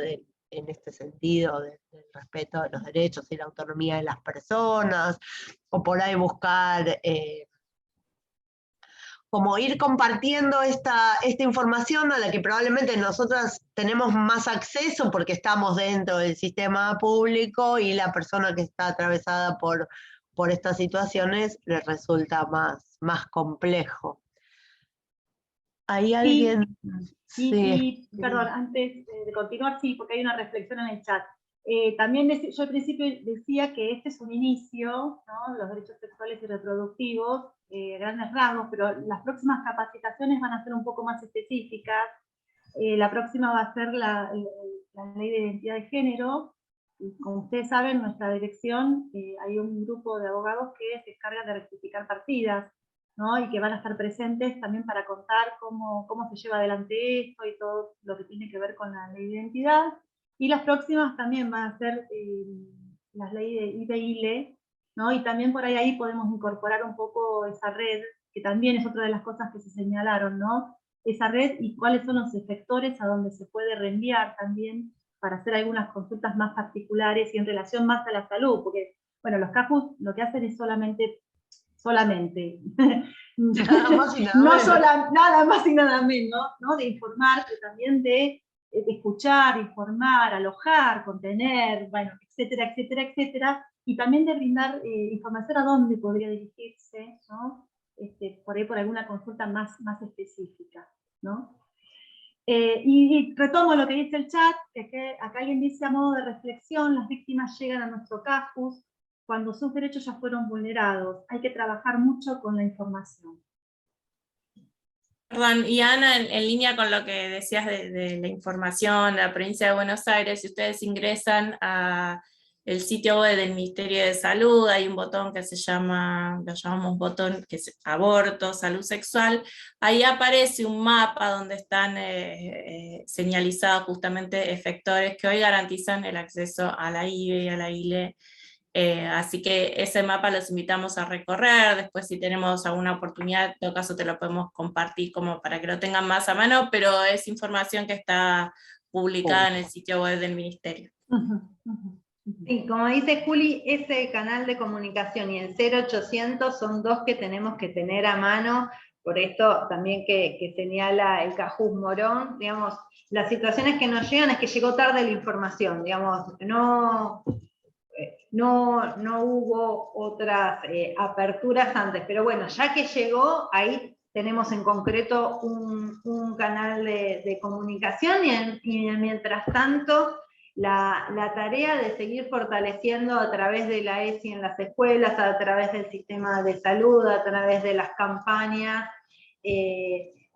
en este sentido, del respeto de los derechos y la autonomía de las personas, o por ahí buscar como ir compartiendo esta información a la que probablemente nosotras tenemos más acceso porque estamos dentro del sistema público y la persona que está atravesada por estas situaciones le resulta más complejo. ¿Hay alguien? Sí. Perdón, antes de continuar, sí, porque hay una reflexión en el chat. También yo al principio decía que este es un inicio, ¿no? Los derechos sexuales y reproductivos, grandes rasgos, pero las próximas capacitaciones van a ser un poco más específicas. La próxima va a ser la ley de identidad de género. Y como ustedes saben, en nuestra dirección hay un grupo de abogados que se encargan de rectificar partidas, ¿no? Y que van a estar presentes también para contar cómo se lleva adelante esto y todo lo que tiene que ver con la ley de identidad. Y las próximas también van a ser las leyes de IDE, ¿no? Y también por ahí podemos incorporar un poco esa red, que también es otra de las cosas que se señalaron, ¿no? Esa red y cuáles son los efectores a donde se puede reenviar también para hacer algunas consultas más particulares y en relación más a la salud, porque, bueno, los CAFUS lo que hacen es solamente nada más y nada menos. Nada más y nada menos, ¿no? De informar, pero también de escuchar, informar, alojar, contener, bueno, etcétera, etcétera, etcétera, y también de brindar información a dónde podría dirigirse, ¿no? Por ahí por alguna consulta más específica, ¿no? Y retomo lo que dice el chat, que acá alguien dice a modo de reflexión, las víctimas llegan a nuestro CAFUS cuando sus derechos ya fueron vulnerados. Hay que trabajar mucho con la información. Perdón, y Ana, en línea con lo que decías de la información de la provincia de Buenos Aires, si ustedes ingresan a el sitio web del Ministerio de Salud, hay un botón que se llama, lo llamamos botón que es aborto, salud sexual, ahí aparece un mapa donde están señalizados justamente efectores que hoy garantizan el acceso a la IVE y a la ILE, Así que ese mapa los invitamos a recorrer. Después, si tenemos alguna oportunidad, en todo caso te lo podemos compartir como para que lo tengan más a mano, pero es información que está publicada en el sitio web del Ministerio. Sí, como dice Juli, ese canal de comunicación y el 0800 son dos que tenemos que tener a mano, por esto también que señala el Cajus Morón, digamos, las situaciones que nos llegan es que llegó tarde la información, digamos, no hubo otras aperturas antes, pero bueno, ya que llegó, ahí tenemos en concreto un canal de comunicación y mientras tanto la tarea de seguir fortaleciendo a través de la ESI en las escuelas, a través del sistema de salud, a través de las campañas,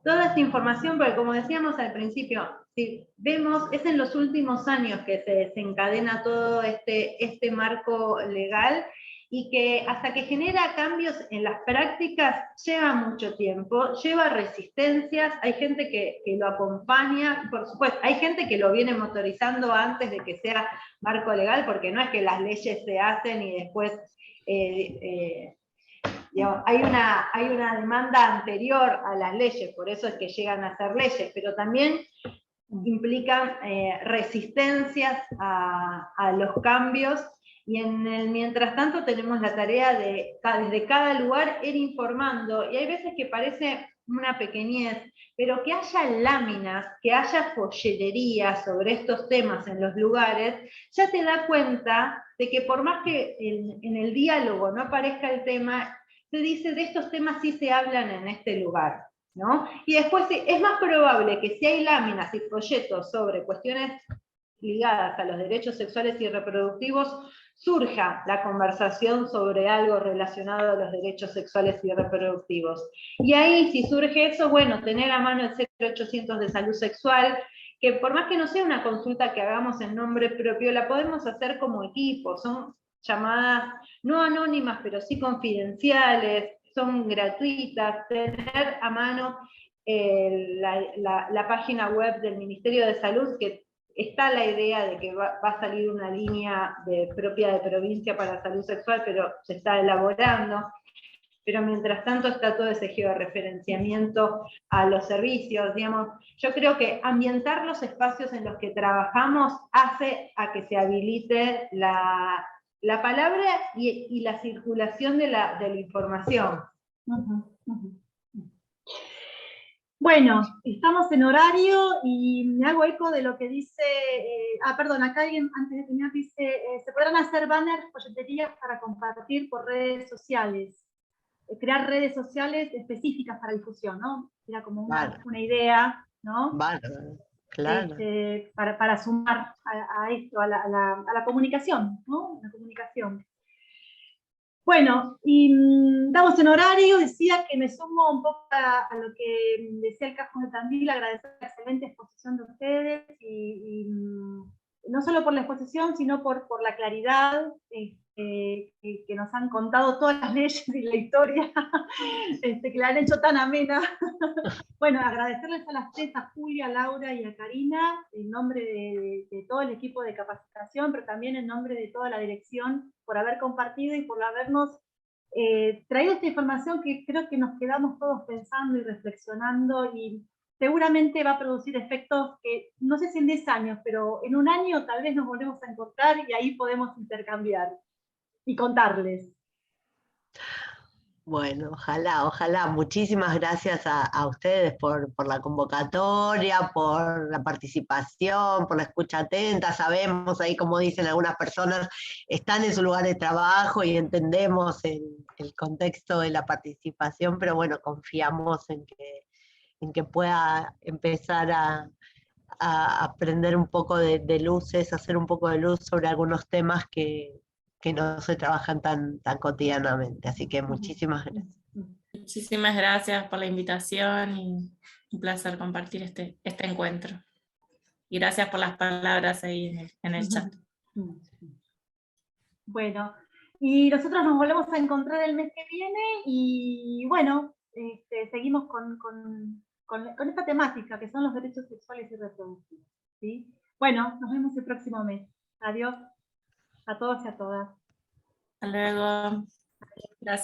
toda esta información, porque como decíamos al principio, si vemos, es en los últimos años que se desencadena todo este marco legal, y que hasta que genera cambios en las prácticas lleva mucho tiempo, lleva resistencias, hay gente que lo acompaña, por supuesto, hay gente que lo viene motorizando antes de que sea marco legal, porque no es que las leyes se hacen y después digamos, hay una demanda anterior a las leyes, por eso es que llegan a ser leyes, pero también implican resistencias a los cambios, y en el mientras tanto tenemos la tarea de desde cada lugar ir informando, y hay veces que parece una pequeñez, pero que haya láminas, que haya folletería sobre estos temas en los lugares, ya te da cuenta de que por más que en el diálogo no aparezca el tema, se dice de estos temas sí se hablan en este lugar, ¿no? Y después es más probable que si hay láminas y folletos sobre cuestiones ligadas a los derechos sexuales y reproductivos, surja la conversación sobre algo relacionado a los derechos sexuales y reproductivos. Y ahí, si surge eso, bueno, tener a mano el 0800 de salud sexual, que por más que no sea una consulta que hagamos en nombre propio, la podemos hacer como equipo, son llamadas no anónimas, pero sí confidenciales, son gratuitas, tener a mano la página web del Ministerio de Salud, que está la idea de que va a salir una línea propia de provincia para salud sexual, pero se está elaborando. Pero mientras tanto está todo ese georreferenciamiento a los servicios, digamos. Yo creo que ambientar los espacios en los que trabajamos hace a que se habilite la palabra y la circulación de la información. Bueno, estamos en horario y me hago eco de lo que dice, perdón, acá alguien antes de terminar dice, se podrán hacer banners, folleterías para compartir por redes sociales, crear redes sociales específicas para difusión, ¿no? Era como una idea, ¿no? Claro. Para sumar a esto, a la comunicación, ¿no? La comunicación. Bueno, y estamos en horario, decía que me sumo un poco a lo que decía el Cajón de Tandil, agradecer la excelente exposición de ustedes, y no solo por la exposición, sino por la claridad que nos han contado todas las leyes y la historia, que la han hecho tan amena. Bueno, agradecerles a las tres, a Julia, a Laura y a Karina, en nombre de todo el equipo de capacitación, pero también en nombre de toda la dirección, por haber compartido y por habernos traído esta información que creo que nos quedamos todos pensando y reflexionando, y seguramente va a producir efectos que, no sé si en 10 años, pero en un año tal vez nos volvemos a encontrar y ahí podemos intercambiar y contarles. Bueno, ojalá. Muchísimas gracias a ustedes por la convocatoria, por la participación, por la escucha atenta. Sabemos ahí, como dicen algunas personas, están en su lugar de trabajo y entendemos el contexto de la participación, pero bueno, confiamos en que pueda empezar a prender un poco de luces, hacer un poco de luz sobre algunos temas que no se trabajan tan cotidianamente. Así que muchísimas gracias. Muchísimas gracias por la invitación y un placer compartir este encuentro. Y gracias por las palabras ahí en el chat. Bueno, y nosotros nos volvemos a encontrar el mes que viene y bueno, seguimos con esta temática que son los derechos sexuales y reproductivos, ¿sí? Bueno, nos vemos el próximo mes. Adiós a todos y a todas. Hasta luego.